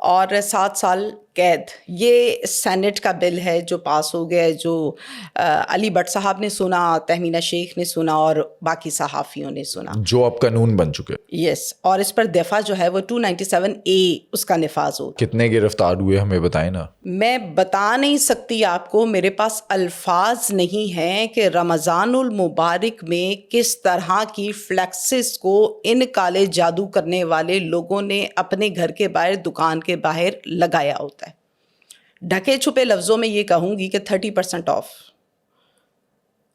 اور 7 سال قید. یہ سینٹ کا بل ہے جو پاس ہو گیا ہے، جو علی بٹ صاحب نے سنا، تہمینہ شیخ نے سنا اور باقی صحافیوں نے سنا، جو اب قانون بن چکے. یس. اور اس پر دفعہ جو ہے وہ 297A اس کا نفاذ ہو. کتنے گرفتار ہوئے ہمیں بتائیں نا. میں بتا نہیں سکتی آپ کو، میرے پاس الفاظ نہیں ہیں کہ رمضان المبارک میں کس طرح کی فلیکسز کو ان کالے جادو کرنے والے لوگوں نے اپنے گھر کے باہر، دکان کے باہر لگایا ہوتا ہے. ڈھکے چھپے لفظوں میں یہ کہوں گی کہ 30% آف،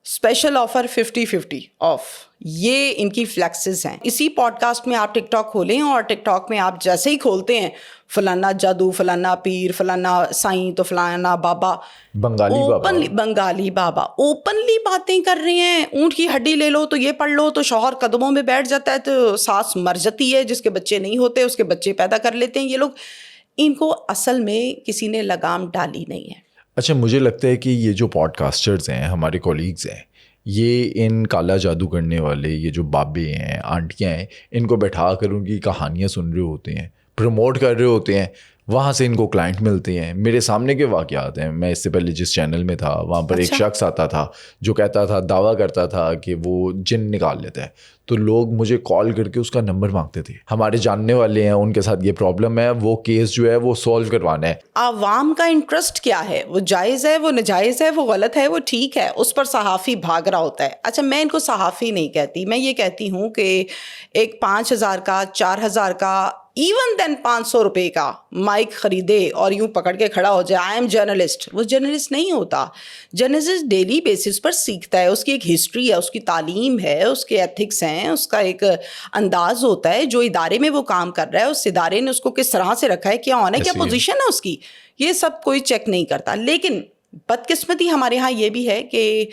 اسپیشل آفر 50-50 آف، یہ ان کی فلیکسز ہیں. اسی پوڈ کاسٹ میں آپ ٹک ٹاک کھولیں اور ٹک ٹاک میں آپ جیسے ہی کھولتے ہیں فلانا جادو، فلانا پیر، فلانا سائیں، تو فلانا بابا، بنگالی بابا اوپنلی باتیں کر رہے ہیں. اونٹ کی ہڈی لے لو تو یہ پڑھ لو تو شوہر قدموں میں بیٹھ جاتا ہے، تو ساس مر جاتی ہے، جس کے بچے نہیں ہوتے اس کے بچے پیدا کر لیتے ہیں یہ لوگ. ان کو اصل میں کسی نے لگام ڈالی نہیں ہے. اچھا، مجھے لگتا ہے کہ یہ جو پوڈ کاسٹرز ہیں، ہمارے کولیگز ہیں، یہ ان کالا جادو کرنے والے، یہ جو بابے ہیں، آنٹیاں ہیں، ان کو بیٹھا کر ان کی کہانیاں سن رہے ہوتے ہیں، پروموٹ کر رہے ہوتے ہیں. وہاں سے ان کو کلائنٹ ملتے ہیں. میرے سامنے کے واقعات ہیں. میں اس سے پہلے جس چینل میں تھا وہاں پر ایک شخص آتا تھا جو کہتا تھا، دعویٰ کرتا تھا کہ وہ جن نکال لیتا ہے. تو لوگ مجھے کال کر کے اس کا نمبر مانگتے تھے. ہمارے جاننے والے ہیں، ان کے ساتھ یہ پرابلم ہے، وہ کیس جو ہے وہ سولو کروانا ہے. عوام کا انٹرسٹ کیا ہے؟ وہ جائز ہے، وہ ناجائز ہے، وہ غلط ہے، وہ ٹھیک ہے، اس پر صحافی بھاگ رہا ہوتا ہے. اچھا، میں ان کو صحافی نہیں کہتی، میں یہ کہتی ہوں کہ ایک 5,000 کا، 4,000 کا، ایون دین 500 روپے کا مائک خریدے اور یوں پکڑ کے کھڑا ہو جائے آئی ایم جرنلسٹ. وہ جرنلسٹ نہیں ہوتا. جرنلسٹ ڈیلی بیسس پر سیکھتا ہے، اس کی ایک ہسٹری ہے، اس کی تعلیم ہے، اس کے ایتھکس ہیں، اس کا ایک انداز ہوتا ہے. جو ادارے میں وہ کام کر رہا ہے، اس ادارے نے اس کو کس طرح سے رکھا ہے، کیا ہونا ہے، کیا پوزیشن ہے اس کی، یہ سب کوئی چیک نہیں کرتا. لیکن بدقسمتی ہمارے ہاں یہ بھی ہے کہ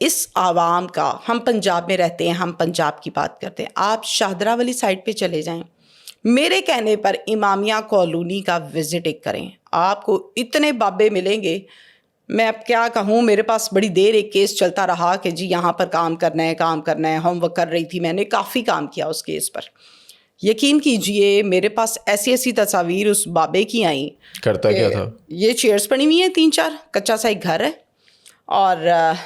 اس عوام کا، ہم پنجاب میں رہتے ہیں، ہم پنجاب کی بات کرتے ہیں. آپ شاہدرہ والی سائڈ پہ چلے جائیں، میرے کہنے پر امامیہ کالونی کا وزٹ ایک کریں، آپ کو اتنے بابے ملیں گے. میں اب کیا کہوں، میرے پاس بڑی دیر ایک کیس چلتا رہا کہ جی یہاں پر کام کرنا ہے، ہوم ورک کر رہی تھی، میں نے کافی کام کیا اس کیس پر. یقین کیجئے میرے پاس ایسی تصاویر اس بابے کی آئیں. کرتا کیا تھا؟ یہ چیئرز پڑی ہوئی ہیں 3-4، کچا سا ایک گھر ہے اور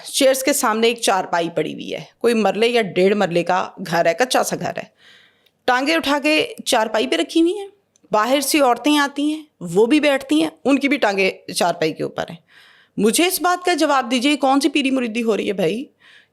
چیئرز کے سامنے ایک چارپائی پڑی ہوئی ہے. کوئی مرلے یا 1.5 مرلے کا گھر ہے، کچا سا گھر ہے. ٹانگیں اٹھا کے چارپائی پہ رکھی ہوئی ہیں. باہر سے عورتیں آتی ہیں، وہ بھی بیٹھتی ہیں، ان کی بھی ٹانگیں چارپائی کے اوپر ہیں. مجھے اس بات کا جواب دیجیے، کون سی پیری مریدی ہو رہی ہے بھائی؟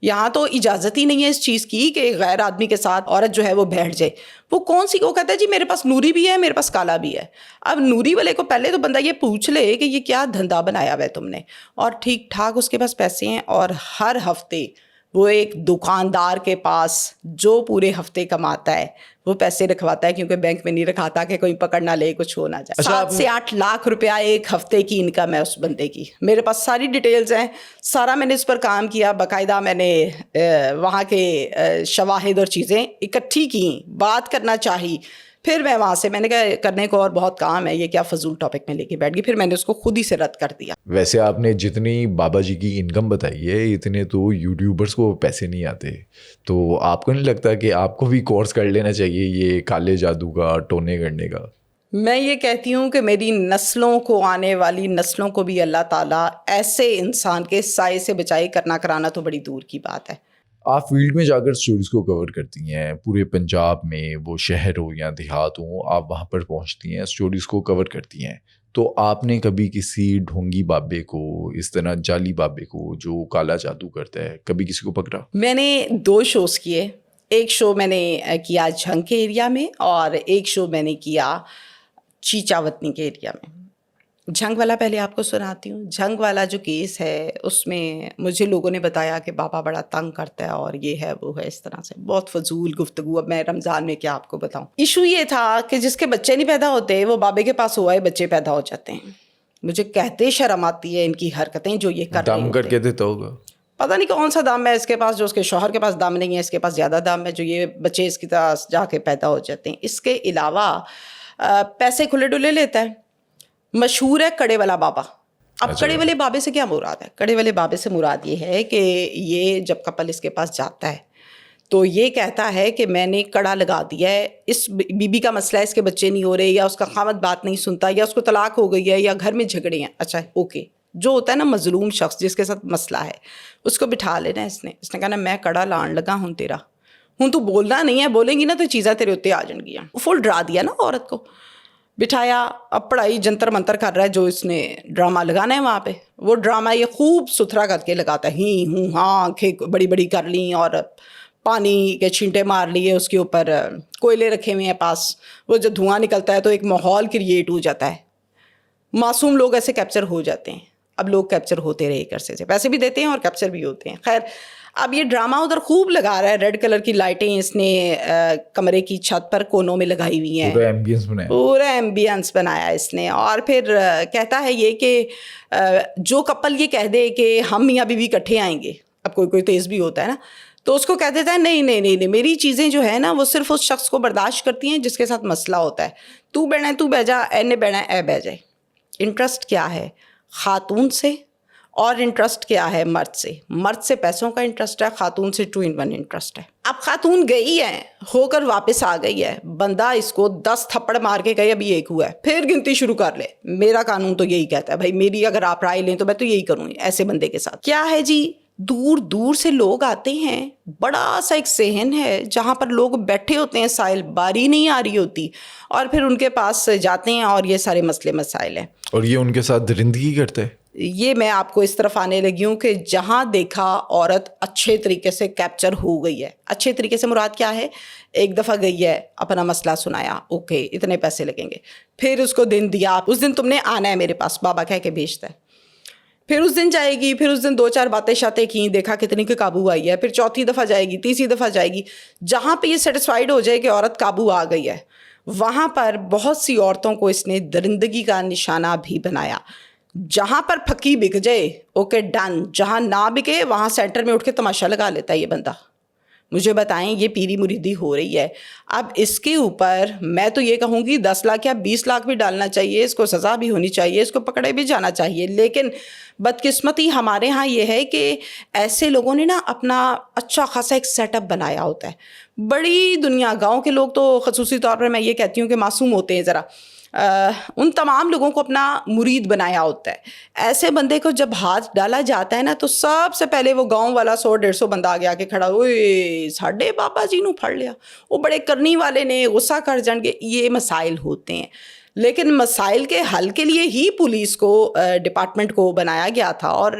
یہاں تو اجازت ہی نہیں ہے اس چیز کی کہ غیر آدمی کے ساتھ عورت جو ہے وہ بیٹھ جائے. وہ کون سی، وہ کہتا ہے جی میرے پاس نوری بھی ہے، میرے پاس کالا بھی ہے. اب نوری والے کو پہلے تو بندہ یہ پوچھ لے کہ یہ کیا دھندا بنایا ہوا ہے تم نے، اور ٹھیک ٹھاک اس کے پاس پیسے ہیں، اور ہر ہفتے وہ ایک دکاندار کے پاس جو پورے ہفتے کماتا ہے وہ پیسے رکھواتا ہے، کیونکہ بینک میں نہیں رکھاتا کہ کوئی پکڑ نہ لے، کچھ ہو نہ جائے. 7 سے 8 لاکھ روپیہ ایک ہفتے کی انکم ہے اس بندے کی. میرے پاس ساری ڈیٹیلز ہیں، سارا میں نے اس پر کام کیا، باقاعدہ میں نے وہاں کے شواہد اور چیزیں اکٹھی کی، بات کرنا چاہی. پھر میں وہاں سے میں نے کہا کرنے کو اور بہت کام ہے، یہ کیا فضول ٹاپک میں لے کے بیٹھ گئی. پھر میں نے اس کو خود ہی سے رد کر دیا. ویسے آپ نے جتنی بابا جی کی انکم بتائی ہے، اتنے تو یوٹیوبرز کو پیسے نہیں آتے. تو آپ کو نہیں لگتا کہ آپ کو بھی کورس کر لینا چاہیے یہ کالے جادو کا، ٹونے کرنے کا؟ میں یہ کہتی ہوں کہ میری نسلوں کو، آنے والی نسلوں کو بھی اللہ تعالیٰ ایسے انسان کے سائے سے بچائی. کرنا کرانا تو بڑی دور کی بات ہے. آپ فیلڈ میں جا کر اسٹوریز کو کور کرتی ہیں، پورے پنجاب میں، وہ شہر ہو یا دیہات ہوں، آپ وہاں پر پہنچتی ہیں، اسٹوریز کو کور کرتی ہیں. تو آپ نے کبھی کسی ڈھونگی بابے کو، اس طرح جعلی بابے کو جو کالا جادو کرتا ہے، کبھی کسی کو پکڑا؟ میں نے 2 شوز کیے. ایک شو میں نے کیا جھنگ کے ایریا میں، اور ایک شو میں نے کیا چیچا وطنی کے ایریا میں. جھنگ والا پہلے آپ کو سناتی ہوں. جھنگ والا جو کیس ہے اس میں مجھے لوگوں نے بتایا کہ بابا بڑا تنگ کرتا ہے اور یہ ہے وہ ہے، اس طرح سے بہت فضول گفتگو. اب میں رمضان میں کیا آپ کو بتاؤں. ایشو یہ تھا کہ جس کے بچے نہیں پیدا ہوتے وہ بابے کے پاس ہوا ہے بچے پیدا ہو جاتے ہیں. مجھے کہتے شرم آتی ہے ان کی حرکتیں جو یہ کر رہے ہیں. دم کر کے دیتا ہوگا، پتہ نہیں کون سا دم ہے اس کے پاس جو اس کے شوہر کے پاس دم نہیں ہے. اس کے پاس زیادہ دم ہے جو یہ بچے اس کی طرح جا کے پیدا ہو جاتے ہیں. اس کے علاوہ پیسے کھلے ڈلے لیتا ہے. مشہور ہے کڑے والا بابا. اب کڑے والے بابے سے کیا مراد ہے؟ کڑے والے بابے سے مراد یہ ہے کہ یہ جب کپل اس کے پاس جاتا ہے تو یہ کہتا ہے کہ میں نے کڑا لگا دیا ہے, اس بیوی کا مسئلہ ہے, اس کے بچے نہیں ہو رہے, یا اس کا خاوند بات نہیں سنتا, یا اس کو طلاق ہو گئی ہے, یا گھر میں جھگڑے ہیں. اچھا اوکے, جو ہوتا ہے نا مظلوم شخص جس کے ساتھ مسئلہ ہے, اس کو بٹھا لینا. اس نے کہا نا میں کڑا لان لگا ہوں تیرا, ہوں تو بولنا نہیں ہے, بولیں گی نا تو چیزیں تیرے اتنے آ جان گیا. فل ڈرا دیا نا عورت کو, بٹھایا. اب پڑھائی جنتر منتر کر رہا ہے, جو اس نے ڈرامہ لگانا ہے وہاں پہ, وہ ڈرامہ یہ خوب ستھرا کر کے لگاتا ہے. ہی ہوں ہاں, آنکھیں بڑی بڑی کر لیں اور پانی کے چھینٹے مار لیے, اس کے اوپر کوئلے رکھے ہوئے ہیں پاس, وہ جو دھواں نکلتا ہے تو ایک ماحول کریٹ ہو جاتا ہے. معصوم لوگ ایسے کیپچر ہو جاتے ہیں. اب لوگ کیپچر ہوتے رہے ایک عرصے سے, پیسے بھی دیتے ہیں اور کیپچر بھی ہوتے ہیں. خیر اب یہ ڈرامہ ادھر خوب لگا رہا ہے, ریڈ کلر کی لائٹیں اس نے کمرے کی چھت پر کونوں میں لگائی ہوئی ہیں, پورا ایمبینس بنایا اس نے. اور پھر کہتا ہے یہ کہ جو کپل یہ کہہ دے کہ ہم میاں بیوی اکٹھے آئیں گے, اب کوئی تیز بھی ہوتا ہے نا, تو اس کو کہہ دیتا ہے نہیں نہیں نہیں نہیں, میری چیزیں جو ہے نا وہ صرف اس شخص کو برداشت کرتی ہیں جس کے ساتھ مسئلہ ہوتا ہے. تو بہنا ہے تو بہ جا, اے نے بہنا ہے اے بہ جائے. انٹرسٹ کیا ہے خاتون سے, اور انٹرسٹ کیا ہے مرد سے. مرد سے پیسوں کا انٹرسٹ ہے, خاتون سے 2 in 1 انٹرسٹ ہے. اب خاتون گئی ہے, ہو کر واپس آ گئی ہے, بندہ اس کو 10 تھپڑ مار کے گئے, ابھی 1 ہوا ہے, پھر گنتی شروع کر لے. میرا قانون تو یہی کہتا ہے بھائی, میری اگر آپ رائے لیں تو میں تو یہی کروں گی ایسے بندے کے ساتھ. کیا ہے جی, دور دور سے لوگ آتے ہیں, بڑا سا ایک صحن ہے جہاں پر لوگ بیٹھے ہوتے ہیں, سائل باری نہیں آ رہی ہوتی, اور پھر ان کے پاس جاتے ہیں اور یہ سارے مسئلے مسائل ہیں, اور یہ ان کے ساتھ درندگی کرتے ہیں. یہ میں آپ کو اس طرف آنے لگی ہوں کہ جہاں دیکھا عورت اچھے طریقے سے کیپچر ہو گئی ہے. اچھے طریقے سے مراد کیا ہے, ایک دفعہ گئی ہے, اپنا مسئلہ سنایا, اوکے اتنے پیسے لگیں گے, پھر اس کو دن دیا, اس دن تم نے آنا ہے میرے پاس, بابا کہہ کے بھیجتا ہے. پھر اس دن جائے گی, پھر اس دن 2-4 باتیں شاتیں کی, دیکھا کتنی کے قابو آئی ہے, پھر چوتھی دفعہ جائے گی, تیسری دفعہ جائے گی. جہاں پہ یہ سیٹسفائیڈ ہو جائے کہ عورت قابو آ گئی ہے, وہاں پر بہت سی عورتوں کو اس نے درندگی کا نشانہ بھی بنایا. جہاں پر پھکی بک جائے اوکے ڈن, جہاں نہ بکے وہاں سینٹر میں اٹھ کے تماشا لگا لیتا ہے یہ بندہ. مجھے بتائیں یہ پیری مریدی ہو رہی ہے. اب اس کے اوپر میں تو یہ کہوں گی 10 لاکھ یا 20 لاکھ بھی ڈالنا چاہیے, اس کو سزا بھی ہونی چاہیے, اس کو پکڑے بھی جانا چاہیے. لیکن بدقسمتی ہمارے ہاں یہ ہے کہ ایسے لوگوں نے نا اپنا اچھا خاصا ایک سیٹ اپ بنایا ہوتا ہے. بڑی دنیا, گاؤں کے لوگ تو خصوصی طور پر میں یہ کہتی ہوں کہ معصوم ہوتے ہیں ذرا, ان تمام لوگوں کو اپنا مرید بنایا ہوتا ہے. ایسے بندے کو جب ہاتھ ڈالا جاتا ہے نا تو سب سے پہلے وہ گاؤں والا 100-150 بندہ آگے آ کے کھڑا, اوئے ساڈے بابا جی نو پھڑ لیا, وہ بڑے کرنی والے نے, غصہ کر جان گے. یہ مسائل ہوتے ہیں, لیکن مسائل کے حل کے لیے ہی پولیس کو, ڈپارٹمنٹ کو بنایا گیا تھا. اور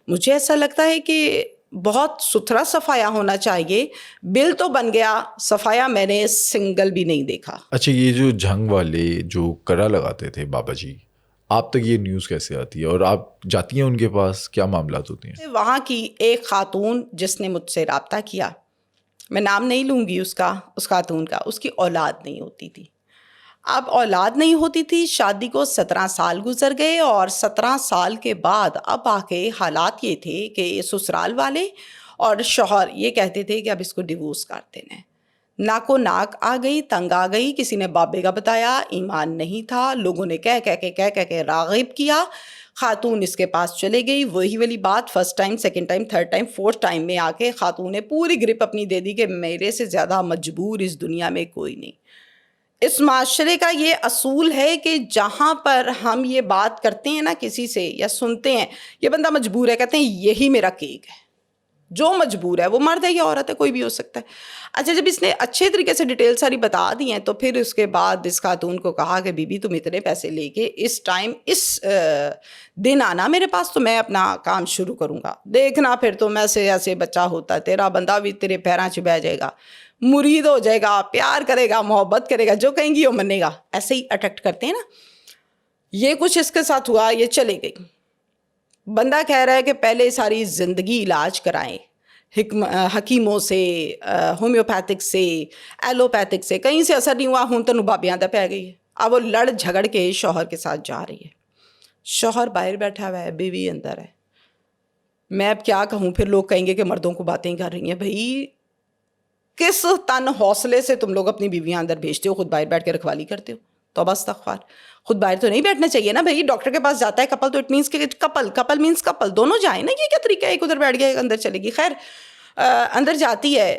مجھے ایسا لگتا ہے کہ بہت ستھرا صفایا ہونا چاہیے. بل تو بن گیا, صفایا میں نے سنگل بھی نہیں دیکھا. اچھا یہ جو جھنگ والے جو کرا لگاتے تھے بابا جی, آپ تک یہ نیوز کیسے آتی ہے اور آپ جاتی ہیں ان کے پاس, کیا معاملات ہوتے ہیں؟ وہاں کی ایک خاتون جس نے مجھ سے رابطہ کیا, میں نام نہیں لوں گی اس کا, اس خاتون کا, اس کی اولاد نہیں ہوتی تھی. اب اولاد نہیں ہوتی تھی, شادی کو 17 سال گزر گئے, اور 17 سال کے بعد اب آ کے حالات یہ تھے کہ سسرال والے اور شوہر یہ کہتے تھے کہ اب اس کو ڈیورس کر دینا ہے. ناکو ناک آ گئی, تنگ آ گئی, کسی نے بابے کا بتایا, ایمان نہیں تھا, لوگوں نے کہہ کے راغب کیا. خاتون اس کے پاس چلے گئی, وہی والی بات, first time, second time, third time, fourth time میں آ کے خاتون نے پوری گرپ اپنی دے دی کہ میرے سے زیادہ مجبور اس دنیا میں کوئی نہیں. اس معاشرے کا یہ اصول ہے کہ جہاں پر ہم یہ بات کرتے ہیں نا کسی سے یا سنتے ہیں یہ بندہ مجبور ہے, کہتے ہیں یہی میرا کیک ہے. جو مجبور ہے وہ مرد ہے یا عورت ہے, کوئی بھی ہو سکتا ہے. اچھا جب اس نے اچھے طریقے سے ڈیٹیل ساری بتا دی ہیں تو پھر اس کے بعد اس خاتون کو کہا کہ بی بی تم اتنے پیسے لے کے اس ٹائم اس دن آنا میرے پاس, تو میں اپنا کام شروع کروں گا. دیکھنا پھر تو ایسے بچہ ہوتا ہے, تیرا بندہ بھی تیرے پیراں چ بہ جائے گا, مرید ہو جائے گا, پیار کرے گا, محبت کرے گا, جو کہیں گی وہ منے گا. ایسے ہی اٹریکٹ کرتے ہیں نا. یہ کچھ اس کے ساتھ ہوا, یہ چلے گئی. بندہ کہہ رہا ہے کہ پہلے ساری زندگی علاج کرائیں حکیموں سے, ہومیوپیتھک سے, ایلوپیتھک سے, کہیں سے اثر نہیں ہوا, ہوں تنو بابیاں دا پہ گئی ہے. اب وہ لڑ جھگڑ کے شوہر کے ساتھ جا رہی ہے. شوہر باہر بیٹھا ہوا ہے, بیوی اندر ہے. میں اب کیا کہوں, پھر لوگ کہیں گے کہ مردوں کو باتیں کر رہی ہیں. بھائی کس تن حوصلے سے تم لوگ اپنی بیویاں اندر بھیجتے ہو, خود باہر بیٹھ کے رکھوالی کرتے ہو. توبہ استغفار, خود باہر تو نہیں بیٹھنا چاہیے نا بھائی. ڈاکٹر کے پاس جاتا ہے کپل تو اٹ مینس کہ کپل مینس کپل, دونوں جائیں نا. یہ کیا طریقہ ہے, ایک ادھر بیٹھ گیا ایک اندر چلے گی. خیر اندر جاتی ہے,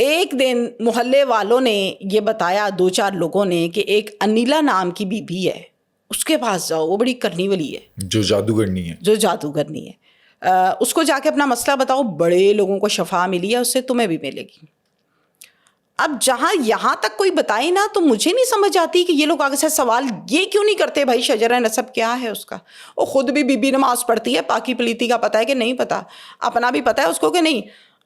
ایک دن محلے والوں نے یہ بتایا 2-4 لوگوں نے کہ ایک انیلا نام کی بیوی ہے, اس کے پاس جاؤ, وہ بڑی کرنی والی ہے, جو جادوگرنی ہے. اس کو جا کے اپنا مسئلہ بتاؤ, بڑے لوگوں کو شفا ملی ہے, اس سے تمہیں بھی ملے گی. اب جہاں یہاں تک کوئی بتائی نا, تو مجھے نہیں سمجھ آتی کہ یہ لوگ آگے سے سوال یہ کیوں نہیں کرتے, بھائی شجرہ نسب کیا ہے اس کا. وہ خود بھی بی بی نماز پڑھتی ہے, پاکی پلیتی کا پتہ ہے کہ نہیں پتہ, اپنا بھی پتہ ہے اس کو کہ نہیں.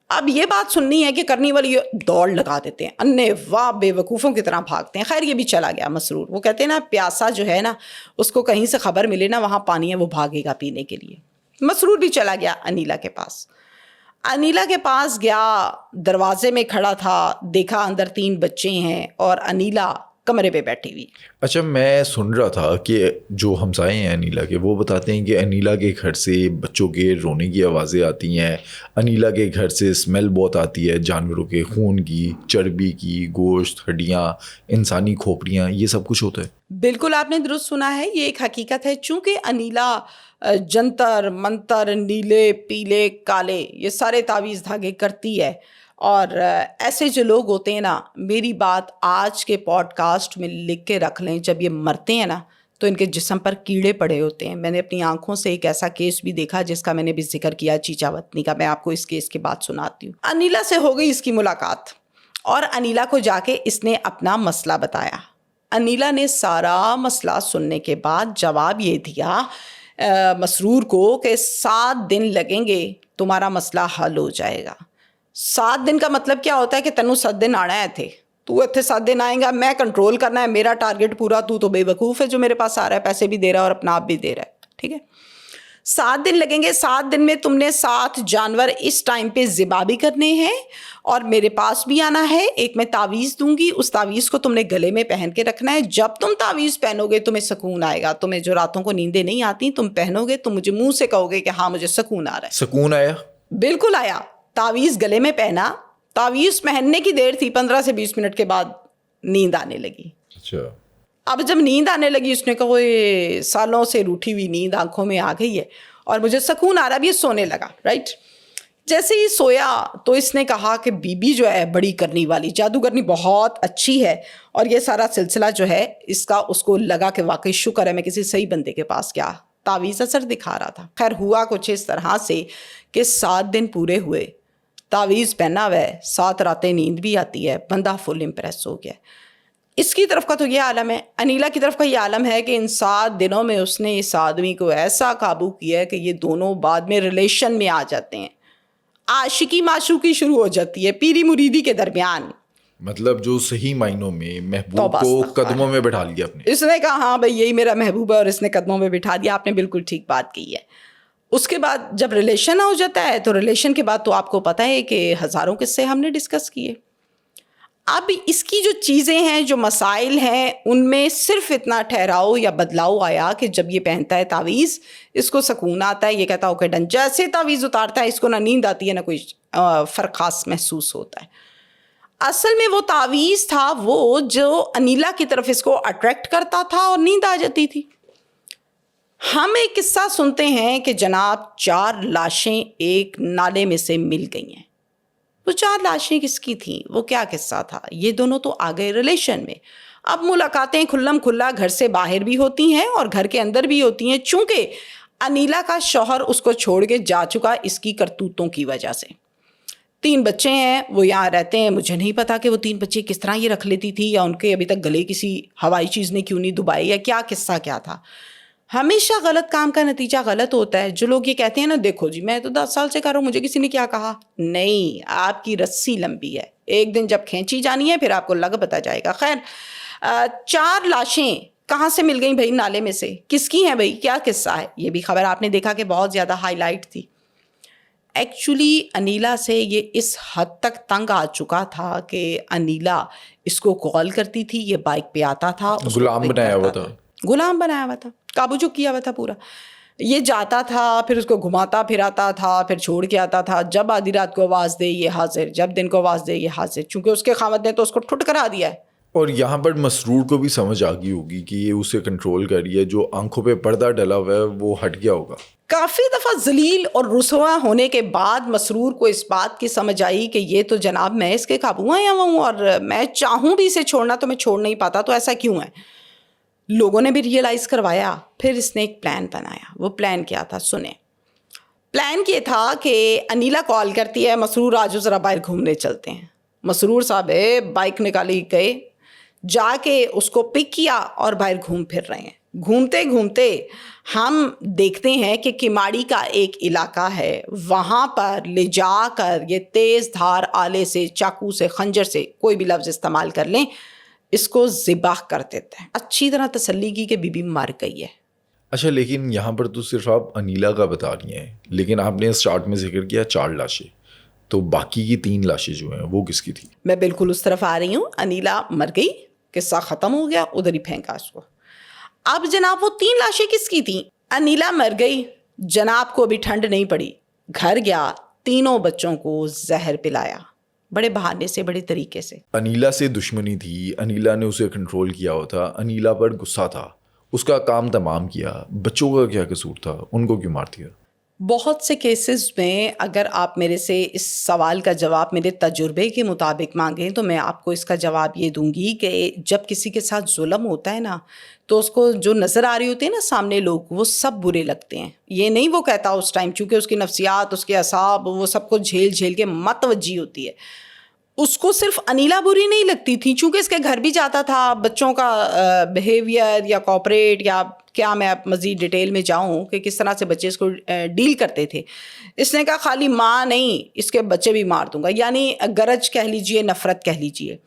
اب یہ بات سننی ہے کہ کرنی والی دوڑ لگا دیتے ہیں, انے واہ بے وقوفوں کی طرح بھاگتے ہیں. خیر یہ بھی چلا گیا مسرور. وہ کہتے ہیں نا پیاسا جو ہے نا, اس کو کہیں سے خبر ملے نا وہاں پانی ہے, وہ بھاگے گا پینے کے لیے. مسرور بھی چلا گیا انیلا کے پاس. انیلا کے پاس گیا, دروازے میں کھڑا تھا, دیکھا اندر 3 بچے ہیں اور انیلا کمرے پہ بیٹھی ہوئی. اچھا, میں سن رہا تھا کہ جو ہمسائے ہیں انیلا کے, وہ بتاتے ہیں کہ انیلا کے گھر سے بچوں کے رونے کی آوازیں آتی ہیں, انیلا کے گھر سے اسمیل بہت آتی ہے جانوروں کے خون کی, چربی کی, گوشت, ہڈیاں, انسانی کھوپڑیاں, یہ سب کچھ ہوتا ہے. بالکل آپ نے درست سنا ہے, یہ ایک حقیقت ہے. چونکہ انیلا جنتر منتر, نیلے پیلے کالے, یہ سارے تعویذ دھاگے کرتی ہے. اور ایسے جو لوگ ہوتے ہیں نا, میری بات آج کے پوڈ کاسٹ میں لکھ کے رکھ لیں, جب یہ مرتے ہیں نا تو ان کے جسم پر کیڑے پڑے ہوتے ہیں. میں نے اپنی آنکھوں سے ایک ایسا کیس بھی دیکھا جس کا میں نے بھی ذکر کیا, چیچا وطنی کا. میں آپ کو اس کیس کی بات سناتی ہوں. انیلا سے ہو گئی اس کی ملاقات, اور انیلا کو جا کے اس نے اپنا مسئلہ بتایا. انیلا نے سارا مسئلہ سننے کے بعد جواب یہ دیا مسرور کو کہ 7 دن لگیں گے, تمہارا مسئلہ حل ہو جائے گا. 7 دن کا مطلب کیا ہوتا ہے کہ تینوں 7 دن آنا ہے تھے, تو اتنے 7 دن آئیں گا, میں کنٹرول کرنا ہے, میرا ٹارگٹ پورا, تو بے وقوف ہے جو میرے پاس آ رہا ہے, پیسے بھی دے رہا ہے اور اپنا آپ بھی دے رہا ہے. ٹھیک ہے, 7 دن لگیں گے. 7 دن میں تم نے 7 جانور اس ٹائم پہ ذبح بھی کرنے ہیں اور میرے پاس بھی آنا ہے. ایک میں تعویذ دوں گی, اس تعویذ کو تم نے گلے میں پہن کے رکھنا ہے. جب تم تعویذ پہنو گے تمہیں سکون آئے گا. تمہیں جو راتوں کو نیندیں نہیں آتی, تم پہنو گے تو مجھے منہ سے کہو گے کہ ہاں مجھے سکون آ رہا ہے. سکون آیا؟ بالکل آیا. تعویذ گلے میں پہنا, تعویذ پہننے کی دیر تھی, 15 سے 20 منٹ کے بعد نیند آنے لگی. اچھا, اب جب نیند آنے لگی, اس نے کہا یہ سالوں سے روٹھی ہوئی نیند آنکھوں میں آ گئی ہے اور مجھے سکون آ رہا, اب یہ سونے لگا. رائٹ, جیسے ہی سویا تو اس نے کہا کہ بی بی جو ہے بڑی کرنی والی, جادوگرنی بہت اچھی ہے, اور یہ سارا سلسلہ جو ہے اس کا, اس کو لگا کہ واقعی شکر ہے میں کسی صحیح بندے کے پاس گیا, تعویذ اثر دکھا رہا تھا. خیر ہوا کچھ اس طرح سے کہ 7 دن پورے ہوئے, تعویذ پہنا ہوا ہے, 7 راتیں نیند بھی آتی ہے, بندہ فل امپریس ہو گیا. اس کی طرف کا تو یہ عالم ہے. انیلا کی طرف کا یہ عالم ہے کہ ان 7 دنوں میں اس نے اس آدمی کو ایسا قابو کیا ہے کہ یہ دونوں بعد میں ریلیشن میں آ جاتے ہیں. عاشقی معشوقی شروع ہو جاتی ہے پیری مریدی کے درمیان. مطلب جو صحیح معنوں میں محبوب کو قدموں میں بٹھا لیا اپنے. اس نے کہا ہاں بھائی یہی میرا محبوب ہے, اور اس نے قدموں میں بٹھا دیا. آپ نے بالکل ٹھیک بات کی ہے. اس کے بعد جب ریلیشن ہو جاتا ہے تو ریلیشن کے بعد تو آپ کو پتہ ہے کہ ہزاروں قصے ہم نے ڈسکس کیے. اب اس کی جو چیزیں ہیں, جو مسائل ہیں, ان میں صرف اتنا ٹھہراؤ یا بدلاؤ آیا کہ جب یہ پہنتا ہے تعویذ, اس کو سکون آتا ہے, یہ کہتا ہے اوکے ڈن. جیسے تعویذ اتارتا ہے اس کو نہ نیند آتی ہے نہ کوئی فرق خاص محسوس ہوتا ہے. اصل میں وہ تعویذ تھا وہ جو انیلا کی طرف اس کو اٹریکٹ کرتا تھا اور نیند آ جاتی تھی. ہم ایک قصہ سنتے ہیں کہ جناب 4 لاشیں ایک نالے میں سے مل گئی ہیں. وہ 4 لاشیں کس کی تھیں, وہ کیا قصہ تھا؟ یہ دونوں تو آ گئے ریلیشن میں. اب ملاقاتیں کھلم کھلا گھر سے باہر بھی ہوتی ہیں اور گھر کے اندر بھی ہوتی ہیں, چونکہ انیلا کا شوہر اس کو چھوڑ کے جا چکا اس کی کرتوتوں کی وجہ سے. 3 بچے ہیں, وہ یہاں رہتے ہیں. مجھے نہیں پتا کہ وہ 3 بچے کس طرح یہ رکھ لیتی تھی, یا ان کے ابھی تک گلے کسی ہوائی چیز نے کیوں نہیں دبائی, یا کیا قصہ کیا تھا. ہمیشہ غلط کام کا نتیجہ غلط ہوتا ہے. جو لوگ یہ کہتے ہیں نا دیکھو جی میں تو 10 سال سے کر رہا ہوں, مجھے کسی نے کیا کہا, نہیں, آپ کی رسی لمبی ہے, ایک دن جب کھینچی جانی ہے پھر آپ کو لگ پتا جائے گا. خیر 4 لاشیں کہاں سے مل گئیں بھائی نالے میں سے, کس کی ہیں بھائی, کیا قصہ ہے؟ یہ بھی خبر آپ نے دیکھا کہ بہت زیادہ ہائی لائٹ تھی. ایکچولی انیلا سے یہ اس حد تک تنگ آ چکا تھا کہ انیلا اس کو کال کرتی تھی, یہ بائک پہ آتا تھا, غلام بنایا ہوا تھا, غلام بنایا ہوا تھا, قابو جو کیا ہوا تھا پورا. یہ جاتا تھا, پھر اس کو گھماتا پھراتا تھا, پھر چھوڑ کے آتا تھا. جب آدھی رات کو آواز دے یہ حاضر, جب دن کو آواز دے یہ حاضر, چونکہ اس کے خاوند نے تو اس کو ٹھٹ کرا دیا ہے. اور یہاں پر مسرور کو بھی سمجھ آ گئی ہوگی کہ یہ اسے کنٹرول کر رہی ہے, جو آنکھوں پہ پردہ ڈلا ہوا ہے وہ ہٹ گیا ہوگا. کافی دفعہ ذلیل اور رسوا ہونے کے بعد مسرور کو اس بات کی سمجھ آئی کہ یہ تو جناب میں اس کے قابو آیا ہوا ہوں، اور میں چاہوں بھی اسے چھوڑنا تو میں چھوڑ نہیں پاتا، تو ایسا کیوں ہے؟ لوگوں نے بھی ریئلائز کروایا، پھر اس نے ایک پلان بنایا۔ وہ پلان کیا تھا سنیں۔ پلان یہ تھا کہ انیلا کال کرتی ہے، مسرور آجو ذرا باہر گھومنے چلتے ہیں۔ مسرور صاحب بائک نکالی گئے، جا کے اس کو پک کیا اور باہر گھوم پھر رہے ہیں۔ گھومتے گھومتے ہم دیکھتے ہیں کہ کماڑی کا ایک علاقہ ہے، وہاں پر لے جا کر یہ تیز دھار آلے سے، چاقو سے، خنجر سے، کوئی بھی لفظ استعمال کر لیں، اس کو ذبح کر دیتے ہیں۔ اچھی طرح تسلی کی کہ بی بی مر گئی ہے۔ اچھا، لیکن یہاں پر تو صرف آپ انیلا کا بتا رہی ہیں، لیکن آپ نے اسٹارٹ میں ذکر کیا 4 لاشیں، تو باقی کی 3 لاشیں جو ہیں وہ کس کی تھی؟ میں بالکل اس طرف آ رہی ہوں۔ انیلا مر گئی، قصہ ختم ہو گیا، ادھر ہی پھینکا اس کو۔ اب جناب وہ 3 لاشیں کس کی تھیں؟ انیلا مر گئی، جناب کو بھی ٹھنڈ نہیں پڑی، گھر گیا، تینوں بچوں کو زہر پلایا، بڑے بہانے سے، بڑے طریقے سے۔ انیلا سے دشمنی تھی، انیلا نے اسے کنٹرول کیا ہوا تھا، انیلا پر غصہ تھا، اس کا کام تمام کیا، بچوں کا کیا قصور تھا، ان کو کیوں مار دیا؟ بہت سے کیسز میں اگر آپ میرے سے اس سوال کا جواب میرے تجربے کے مطابق مانگیں تو میں آپ کو اس کا جواب یہ دوں گی کہ جب کسی کے ساتھ ظلم ہوتا ہے نا، تو اس کو جو نظر آ رہی ہوتی ہے نا سامنے لوگ، وہ سب برے لگتے ہیں۔ یہ نہیں وہ کہتا اس ٹائم، چونکہ اس کی نفسیات، اس کے اعصاب، وہ سب کو جھیل جھیل کے متوجہ ہوتی ہے۔ اس کو صرف انیلا بری نہیں لگتی تھی، چونکہ اس کے گھر بھی جاتا تھا، بچوں کا بیہیویئر یا کوپریٹ یا کیا، میں اب مزید ڈیٹیل میں جاؤں کہ کس طرح سے بچے اس کو ڈیل کرتے تھے۔ اس نے کہا خالی ماں نہیں، اس کے بچے بھی مار دوں گا، یعنی گرج کہہ لیجئے، نفرت کہہ لیجئے۔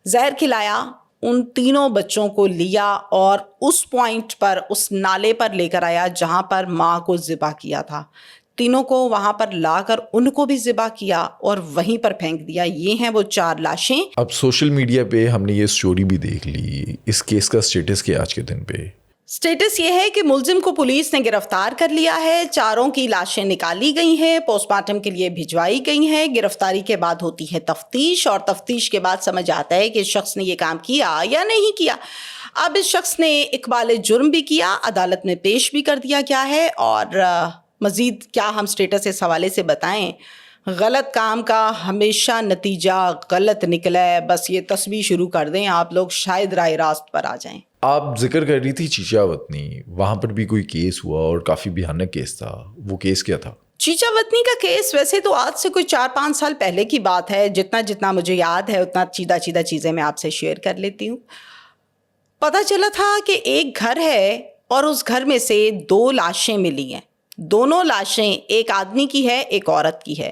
زہر کھلایا، ان تینوں بچوں کو لیا اور اس پوائنٹ پر، اس نالے پر لے کر آیا جہاں پر ماں کو ذبح کیا تھا۔ تینوں کو وہاں پر لا کر ان کو بھی ذبح کیا اور وہیں پر پھینک دیا۔ یہ ہیں وہ 4 لاشیں۔ اب سوشل میڈیا پہ ہم نے یہ سٹوری بھی دیکھ لی، اس کیس کا سٹیٹس کیا آج کے دن پہ؟ سٹیٹس یہ ہے کہ ملزم کو پولیس نے گرفتار کر لیا ہے، 4 کی لاشیں نکالی گئی ہیں، پوسٹ مارٹم کے لیے بھجوائی گئی ہیں۔ گرفتاری کے بعد ہوتی ہے تفتیش، اور تفتیش کے بعد سمجھ آتا ہے کہ اس شخص نے یہ کام کیا یا نہیں کیا۔ اب اس شخص نے اقبال جرم بھی کیا، عدالت میں پیش بھی کر دیا گیا ہے، اور مزید کیا ہم سٹیٹس اس حوالے سے بتائیں؟ غلط کام کا ہمیشہ نتیجہ غلط نکلا ہے، بس یہ تسبیح شروع کر دیں آپ لوگ، شاید راہ راست پر آ جائیں۔ آپ ذکر کر رہی تھی چیچا وطنی، وہاں پر بھی کوئی کیس ہوا اور کافی بھیانک کیس تھا، وہ کیس کیا تھا؟ چیچا وطنی کا کیس ویسے تو آج سے کوئی 4-5 سال پہلے کی بات ہے، جتنا مجھے یاد ہے اتنا چیدہ چیزیں میں آپ سے شیئر کر لیتی ہوں۔ پتہ چلا تھا کہ ایک گھر ہے اور اس گھر میں سے 2 لاشیں ملی ہیں۔ دونوں لاشیں ایک آدمی کی ہے، ایک عورت کی ہے۔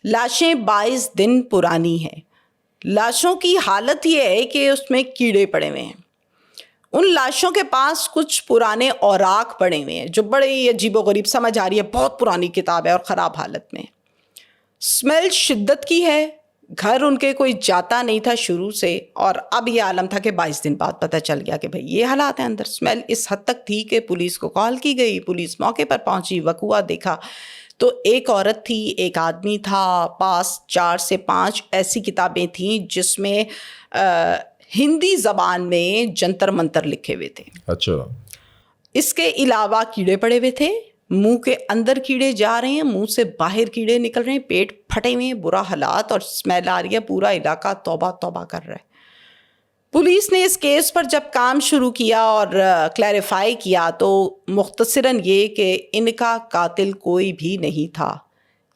لاشیں 22 دن پرانی ہیں۔ لاشوں کی حالت یہ ہے کہ اس میں کیڑے پڑے ہوئے ہیں۔ ان لاشوں کے پاس کچھ پرانے اوراق پڑے ہوئے ہیں جو بڑے ہی عجیب و غریب، سمجھ آ رہی ہے بہت پرانی کتاب ہے اور خراب حالت میں۔ اسمیل شدت کی ہے، گھر ان کے کوئی جاتا نہیں تھا شروع سے، اور اب یہ عالم تھا کہ 22 دن بعد پتہ چل گیا کہ بھئی یہ حالات ہیں اندر۔ اسمیل اس حد تک تھی کہ پولیس کو کال کی گئی، پولیس موقع پر پہنچی، وقوع دیکھا تو ایک عورت تھی، ایک آدمی تھا، پاس 4 سے 5 ایسی کتابیں تھیں جس میں ہندی زبان میں جنتر منتر لکھے ہوئے تھے۔ اچھا۔ اس کے علاوہ کیڑے پڑے ہوئے تھے، منہ کے اندر کیڑے جا رہے ہیں، منہ سے باہر کیڑے نکل رہے ہیں، پیٹ پھٹے ہوئے ہیں، برا حالات، اور اسمیل آ رہی ہے، پورا علاقہ توبہ توبہ کر رہا ہے۔ پولیس نے اس کیس پر جب کام شروع کیا اور کلیریفائی کیا تو مختصراً یہ کہ ان کا قاتل کوئی بھی نہیں تھا،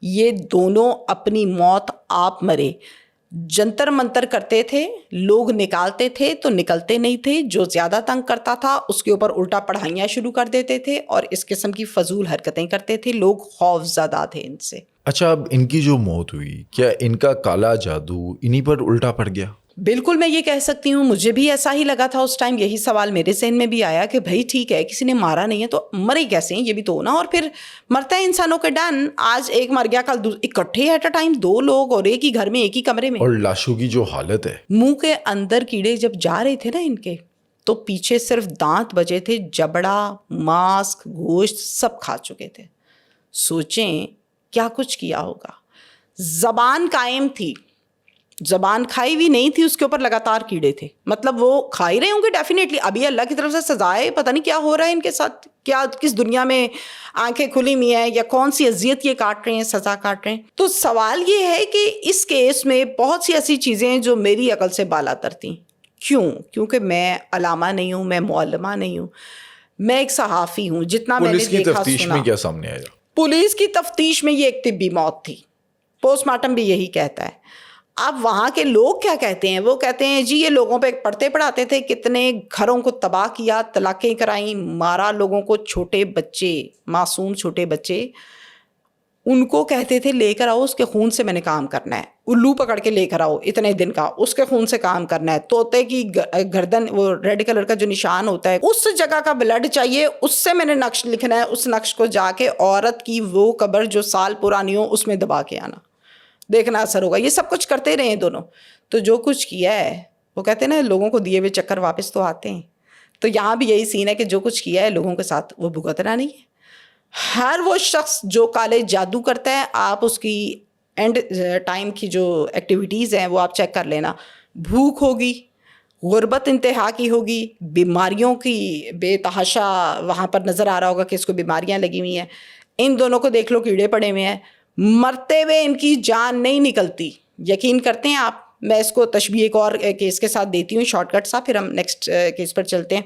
یہ دونوں اپنی موت آپ مرے۔ جنتر منتر کرتے تھے، لوگ نکالتے تھے تو نکلتے نہیں تھے، جو زیادہ تنگ کرتا تھا اس کے اوپر الٹا پڑھائیاں شروع کر دیتے تھے اور اس قسم کی فضول حرکتیں کرتے تھے، لوگ خوف زدہ تھے ان سے۔ اچھا، اب ان کی جو موت ہوئی، کیا ان کا کالا جادو انہی پر الٹا پڑ گیا؟ بالکل میں یہ کہہ سکتی ہوں، مجھے بھی ایسا ہی لگا تھا اس ٹائم، یہی سوال میرے ذہن میں بھی آیا کہ بھائی ٹھیک ہے کسی نے مارا نہیں ہے تو مرے کیسے ہیں، یہ بھی تو نا، اور پھر مرتا ہے انسانوں کے ڈن، آج ایک مر گیا کل اکٹھے ایٹ اے ٹائم 2 لوگ اور ایک ہی گھر میں، ایک ہی کمرے میں۔ اور لاشوں کی جو حالت ہے، منہ کے اندر کیڑے جب جا رہے تھے نا ان کے، تو پیچھے صرف دانت بچے تھے، جبڑا، ماسک، گوشت سب کھا چکے تھے۔ سوچیں کیا کچھ کیا ہوگا۔ زبان قائم تھی، زبان کھائی ہوئی نہیں تھی, اس کے اوپر لگاتار کیڑے تھے. مطلب وہ کھا ہی رہے ہوں گے ڈیفینیٹلی. ابھی اللہ کی طرف سے سزائے, پتہ نہیں کیا ہو رہا ہے ان کے ساتھ, کیا کس دنیا میں آنکھیں کھلی ہوئی ہیں یا کون سی اذیت یہ کاٹ رہے ہیں, سزا کاٹ رہے ہیں. تو سوال یہ ہے کہ اس کیس میں بہت سی ایسی چیزیں ہیں جو میری عقل سے بالاتر تھیں. کیوں؟ کیونکہ میں علامہ نہیں ہوں, میں معلمہ نہیں ہوں, میں ایک صحافی ہوں. جتنا میں نے پولیس کی دیکھا تفتیش میں کیا سامنے آیا؟ پولیس کی تفتیش میں یہ ایک طبی موت تھی, پوسٹ مارٹم بھی یہی کہتا ہے. اب وہاں کے لوگ کیا کہتے ہیں؟ وہ کہتے ہیں جی یہ لوگوں پہ پڑھتے پڑھاتے تھے, کتنے گھروں کو تباہ کیا, طلاقیں کرائیں, مارا لوگوں کو, چھوٹے بچے, معصوم چھوٹے بچے, ان کو کہتے تھے لے کر آؤ, اس کے خون سے میں نے کام کرنا ہے, الو پکڑ کے لے کر آؤ اتنے دن کا, اس کے خون سے کام کرنا ہے, طوطے کی گردن وہ ریڈ کلر کا جو نشان ہوتا ہے اس جگہ کا بلڈ چاہیے, اس سے میں نے نقش لکھنا ہے, اس نقش کو جا کے عورت کی وہ قبر جو سال پرانی ہو اس میں دبا کے آنا, دیکھنا اثر ہوگا. یہ سب کچھ کرتے رہے ہیں دونوں. تو جو کچھ کیا ہے, وہ کہتے ہیں نا لوگوں کو دیے ہوئے چکر واپس تو آتے ہیں. تو یہاں بھی یہی سین ہے کہ جو کچھ کیا ہے لوگوں کے ساتھ وہ بھگتنا نہیں ہے. ہر وہ شخص جو کالے جادو کرتا ہے, آپ اس کی اینڈ ٹائم کی جو ایکٹیویٹیز ہیں وہ آپ چیک کر لینا. بھوک ہوگی, غربت انتہا کی ہوگی, بیماریوں کی بے تحاشا وہاں پر نظر آ رہا ہوگا کہ اس کو بیماریاں لگی ہوئی ہیں. ان دونوں کو دیکھ لو کیڑے پڑے ہوئے ہیں, مرتے ہوئے ان کی جان نہیں نکلتی. یقین کرتے ہیں آپ؟ میں اس کو تشبیہ ایک اور کیس کے ساتھ دیتی ہوں, شارٹ کٹ سا, پھر ہم نیکسٹ کیس پر چلتے ہیں.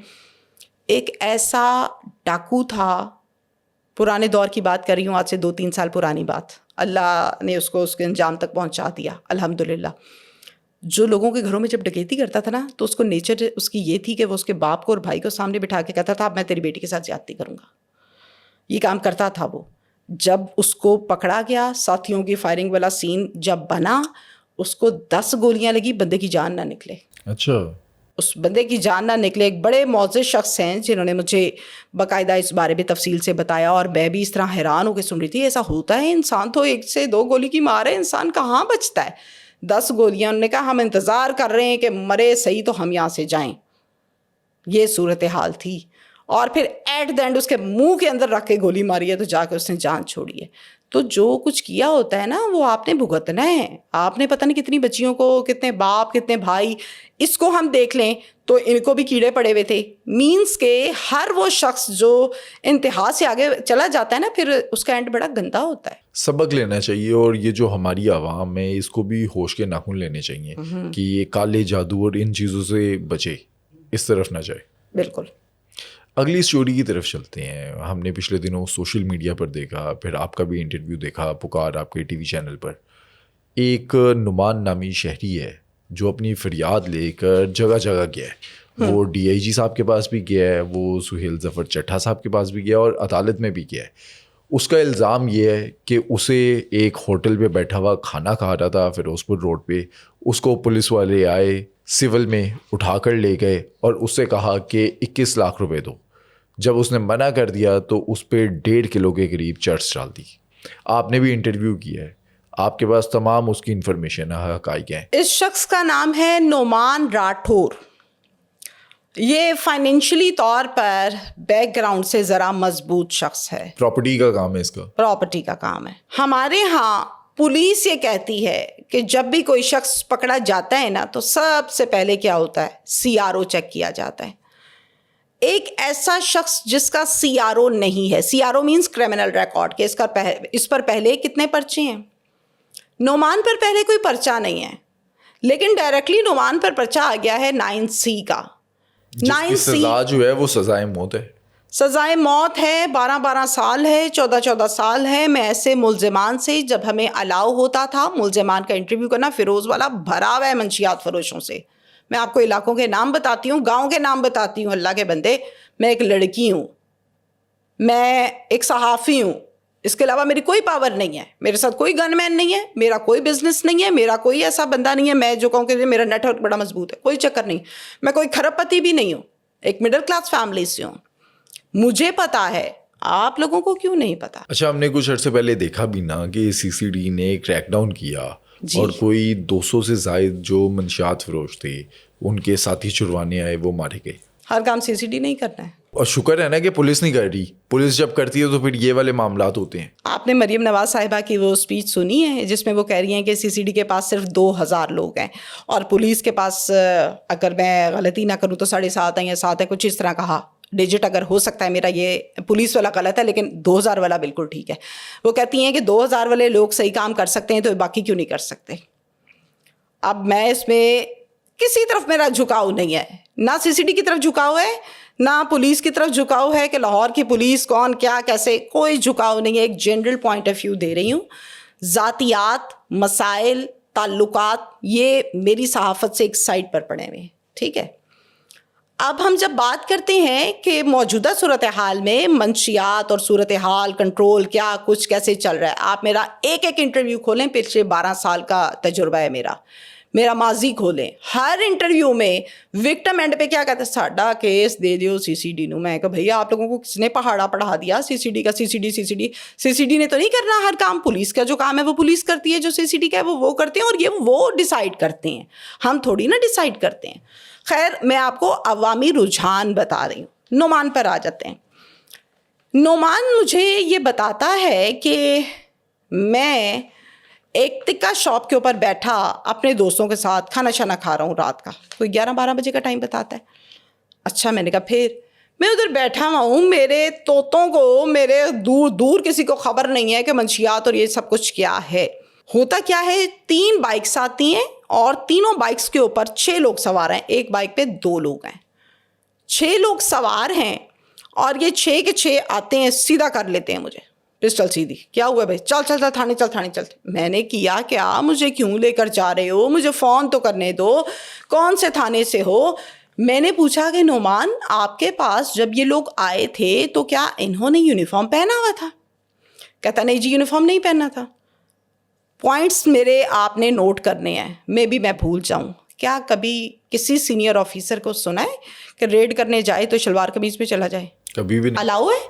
ایک ایسا ڈاکو تھا, پرانے دور کی بات کر رہی ہوں, آج سے 2-3 سال پرانی بات, اللہ نے اس کو اس کے انجام تک پہنچا دیا الحمدللہ. جو لوگوں کے گھروں میں جب ڈکیتی کرتا تھا نا, تو اس کو نیچر اس کی یہ تھی کہ وہ اس کے باپ کو اور بھائی کو سامنے بٹھا کے کہتا تھا اب میں تیری بیٹی کے ساتھ زیادتی کروں گا. یہ کام کرتا تھا وہ. جب اس کو پکڑا گیا, ساتھیوں کی فائرنگ والا سین جب بنا, اس کو 10 گولیاں لگی, بندے کی جان نہ نکلے. اچھا, اس بندے کی جان نہ نکلے. ایک بڑے معزز شخص ہیں جنہوں نے مجھے باقاعدہ اس بارے میں تفصیل سے بتایا, اور میں بھی اس طرح حیران ہو کے سن رہی تھی. ایسا ہوتا ہے؟ انسان تو 1 سے 2 گولی کی مار ہے, انسان کہاں بچتا ہے. 10 گولیاں. انہوں نے کہا ہم انتظار کر رہے ہیں کہ مرے صحیح تو ہم یہاں سے جائیں. یہ صورتحال تھی. اور پھر ایٹ دا اینڈ اس کے منہ کے اندر رکھ کے گولی ماری ہے, تو جا کے اس نے جان چھوڑی ہے. تو جو کچھ کیا ہوتا ہے نا وہ آپ نے بھگتنا ہے. آپ نے پتہ نہیں کتنی بچیوں کو, کتنے باپ, کتنے بھائی. اس کو ہم دیکھ لیں تو ان کو بھی کیڑے پڑے ہوئے تھے. مینس کہ ہر وہ شخص جو انتہا سے آگے چلا جاتا ہے نا, پھر اس کا اینڈ بڑا گندا ہوتا ہے. سبق لینا چاہیے, اور یہ جو ہماری عوام ہے اس کو بھی ہوش کے ناخن لینے چاہیے کہ یہ کالے جادو اور ان چیزوں سے بچے, اس طرف نہ جائے. بالکل. اگلی اسٹوری کی طرف چلتے ہیں. ہم نے پچھلے دنوں سوشل میڈیا پر دیکھا, پھر آپ کا بھی انٹرویو دیکھا پکار آپ کے ٹی وی چینل پر. ایک نعمان نامی شہری ہے جو اپنی فریاد لے کر جگہ جگہ گیا ہے. وہ ڈی آئی جی صاحب کے پاس بھی گیا ہے, وہ سہیل ظفر چٹھا صاحب کے پاس بھی گیا, اور عدالت میں بھی گیا ہے. اس کا الزام یہ ہے کہ اسے ایک ہوٹل پہ بیٹھا ہوا کھانا کھا رہا تھا فیروز پور روڈ پہ, اس کو پولیس والے آئے, سول میں اٹھا کر لے گئے اور اس سے کہا کہ 21 لاکھ روپے دو. جب اس نے منع کر دیا تو اس پہ 1.5 کلو کے قریب چرس ڈال دی. آپ نے بھی انٹرویو کیا ہے, آپ کے پاس تمام اس کی انفارمیشن ہے, حقائق ہیں. اس شخص کا نام ہے نعمان راٹھور. یہ فائنینشلی طور پر بیک گراؤنڈ سے ذرا مضبوط شخص ہے. پراپرٹی کا کام ہے اس کا, پراپرٹی کا کام ہے. ہمارے ہاں پولیس یہ کہتی ہے کہ جب بھی کوئی شخص پکڑا جاتا ہے نا, تو سب سے پہلے کیا ہوتا ہے, CRO چیک کیا جاتا ہے. ایک ایسا شخص جس کا CRO نہیں ہے, CRO مینس کرمنل ریکارڈ, کہ اس پر پہلے کتنے پرچے ہیں. نعمان پر پہلے کوئی پرچہ نہیں ہے, لیکن ڈائریکٹلی نعمان پر پرچہ آ گیا ہے 9C کا. جس کی سزا جو ہے وہ سزائے موت ہے. سزائے موت ہے, 12 سال ہے, 14 سال ہے. میں ایسے ملزمان سے, جب ہمیں الاؤ ہوتا تھا ملزمان کا انٹرویو کرنا, فیروز والا بھرا ہوا ہے منشیات فروشوں سے. میں آپ کو علاقوں کے نام بتاتی ہوں, گاؤں کے نام بتاتی ہوں. اللہ کے بندے, میں ایک لڑکی ہوں, میں ایک صحافی ہوں, اس کے علاوہ میری کوئی پاور نہیں ہے. میرے ساتھ کوئی گن مین نہیں ہے, میرا کوئی بزنس نہیں ہے, میرا کوئی ایسا بندہ نہیں ہے میں جو کہوں کہ میرا نیٹ ورک بڑا مضبوط ہے. کوئی چکر نہیں. میں کوئی کھرب پتی بھی نہیں ہوں, ایک مڈل کلاس فیملی سے ہوں. مجھے پتا ہے, آپ لوگوں کو کیوں نہیں پتا. اچھا, ہم نے کچھ عرصے پہلے دیکھا بھی نا کہ CCD نے کریک ڈاؤن کیا, اور کوئی 200 سے زائد جو منشیات فروش تھے ان کے ساتھی چھڑوانے آئے, وہ مارے گئے. ہر کام CCD نہیں کرنا ہے. اور شکر ہے نا کہ پولیس نہیں کر رہی. پولیس جب کرتی ہے تو پھر یہ والے معاملات ہوتے ہیں. آپ نے مریم نواز صاحبہ کی وہ اسپیچ سنی ہے جس میں وہ کہہ رہی ہیں کہ CCD کے پاس صرف 2000 لوگ ہیں اور پولیس کے پاس اگر میں غلطی نہ کروں تو 7.5 ہیں یا 7 ہیں, کچھ اس طرح کہا. ڈیجٹ اگر ہو سکتا ہے میرا یہ پولیس والا غلط ہے, لیکن 2000 والا بالکل ٹھیک ہے. وہ کہتی ہیں کہ 2000 والے لوگ صحیح کام کر سکتے ہیں تو باقی کیوں نہیں کر سکتے. اب میں اس میں کسی طرف میرا جھکاؤ نہیں ہے, نہ CCD کی طرف جھکاؤ ہے نہ پولیس کی طرف جھکاؤ ہے کہ لاہور کی پولیس کون کیا کیسے, کوئی جھکاؤ نہیں ہے. ایک جنرل پوائنٹ آف ویو دے رہی ہوں. ذاتیات, مسائل, تعلقات یہ میری صحافت سے ایک سائڈ پر پڑے ہوئے ہیں, ٹھیک ہے. اب ہم جب بات کرتے ہیں کہ موجودہ صورتحال میں منشیات اور صورتحال کنٹرول کیا کچھ کیسے چل رہا ہے, آپ میرا ایک ایک انٹرویو کھولیں, پچھلے 12 سال کا تجربہ ہے میرا ماضی کھولیں, ہر انٹرویو میں وکٹم اینڈ پہ کیا کہتے ہیں, ساڈا کیس دے دیو CCD نو. میں کہا بھیا آپ لوگوں کو کس نے پہاڑا پڑھا دیا CCD کا. CCD نے تو نہیں کرنا ہر کام, پولیس کا جو کام ہے وہ پولیس کرتی ہے, جو CCD کا ہے وہ کرتے ہیں, اور یہ وہ ڈیسائیڈ کرتے ہیں, ہم تھوڑی نا ڈیسائیڈ کرتے ہیں. خیر میں آپ کو عوامی رجحان بتا رہی ہوں. نعمان پر آ جاتے ہیں. نعمان مجھے یہ بتاتا ہے کہ میں ایک ٹکا شاپ کے اوپر بیٹھا اپنے دوستوں کے ساتھ کھانا شانا کھا رہا ہوں رات کا, کوئی 11-12 بجے کا ٹائم بتاتا ہے. اچھا میں نے کہا پھر میں ادھر بیٹھا ہوا ہوں, میرے طوطوں کو میرے دور دور کسی کو خبر نہیں ہے کہ منشیات اور یہ سب کچھ کیا ہے. ہوتا کیا ہے, 3 بائکس آتی ہیں اور تینوں بائکس کے اوپر 6 لوگ سوار ہیں, ایک بائک پہ 2 لوگ ہیں, 6 لوگ سوار ہیں اور یہ 6 کے 6 آتے ہیں, سیدھا کر لیتے ہیں مجھے, پسٹل سیدھی. کیا ہوا بھائی, چل تھانے چل. میں نے کیا کیا, مجھے کیوں لے کر جا رہے ہو, مجھے فون تو کرنے دو, کون سے تھانے سے ہو. میں نے پوچھا کہ نعمان آپ کے پاس جب یہ لوگ آئے تھے تو کیا انہوں نے یونیفارم پہنا ہوا تھا. کہتا نہیں جی یونیفارم نہیں پہننا تھا. پوائنٹس میرے آپ نے نوٹ کرنے ہیں, میں بھول جاؤں. کیا کبھی کسی سینئر آفیسر کو سنا ہے کہ ریڈ کرنے جائے تو شلوار قمیض پہ چلا جائے؟ کبھی بھی نہیں. الاؤ ہے,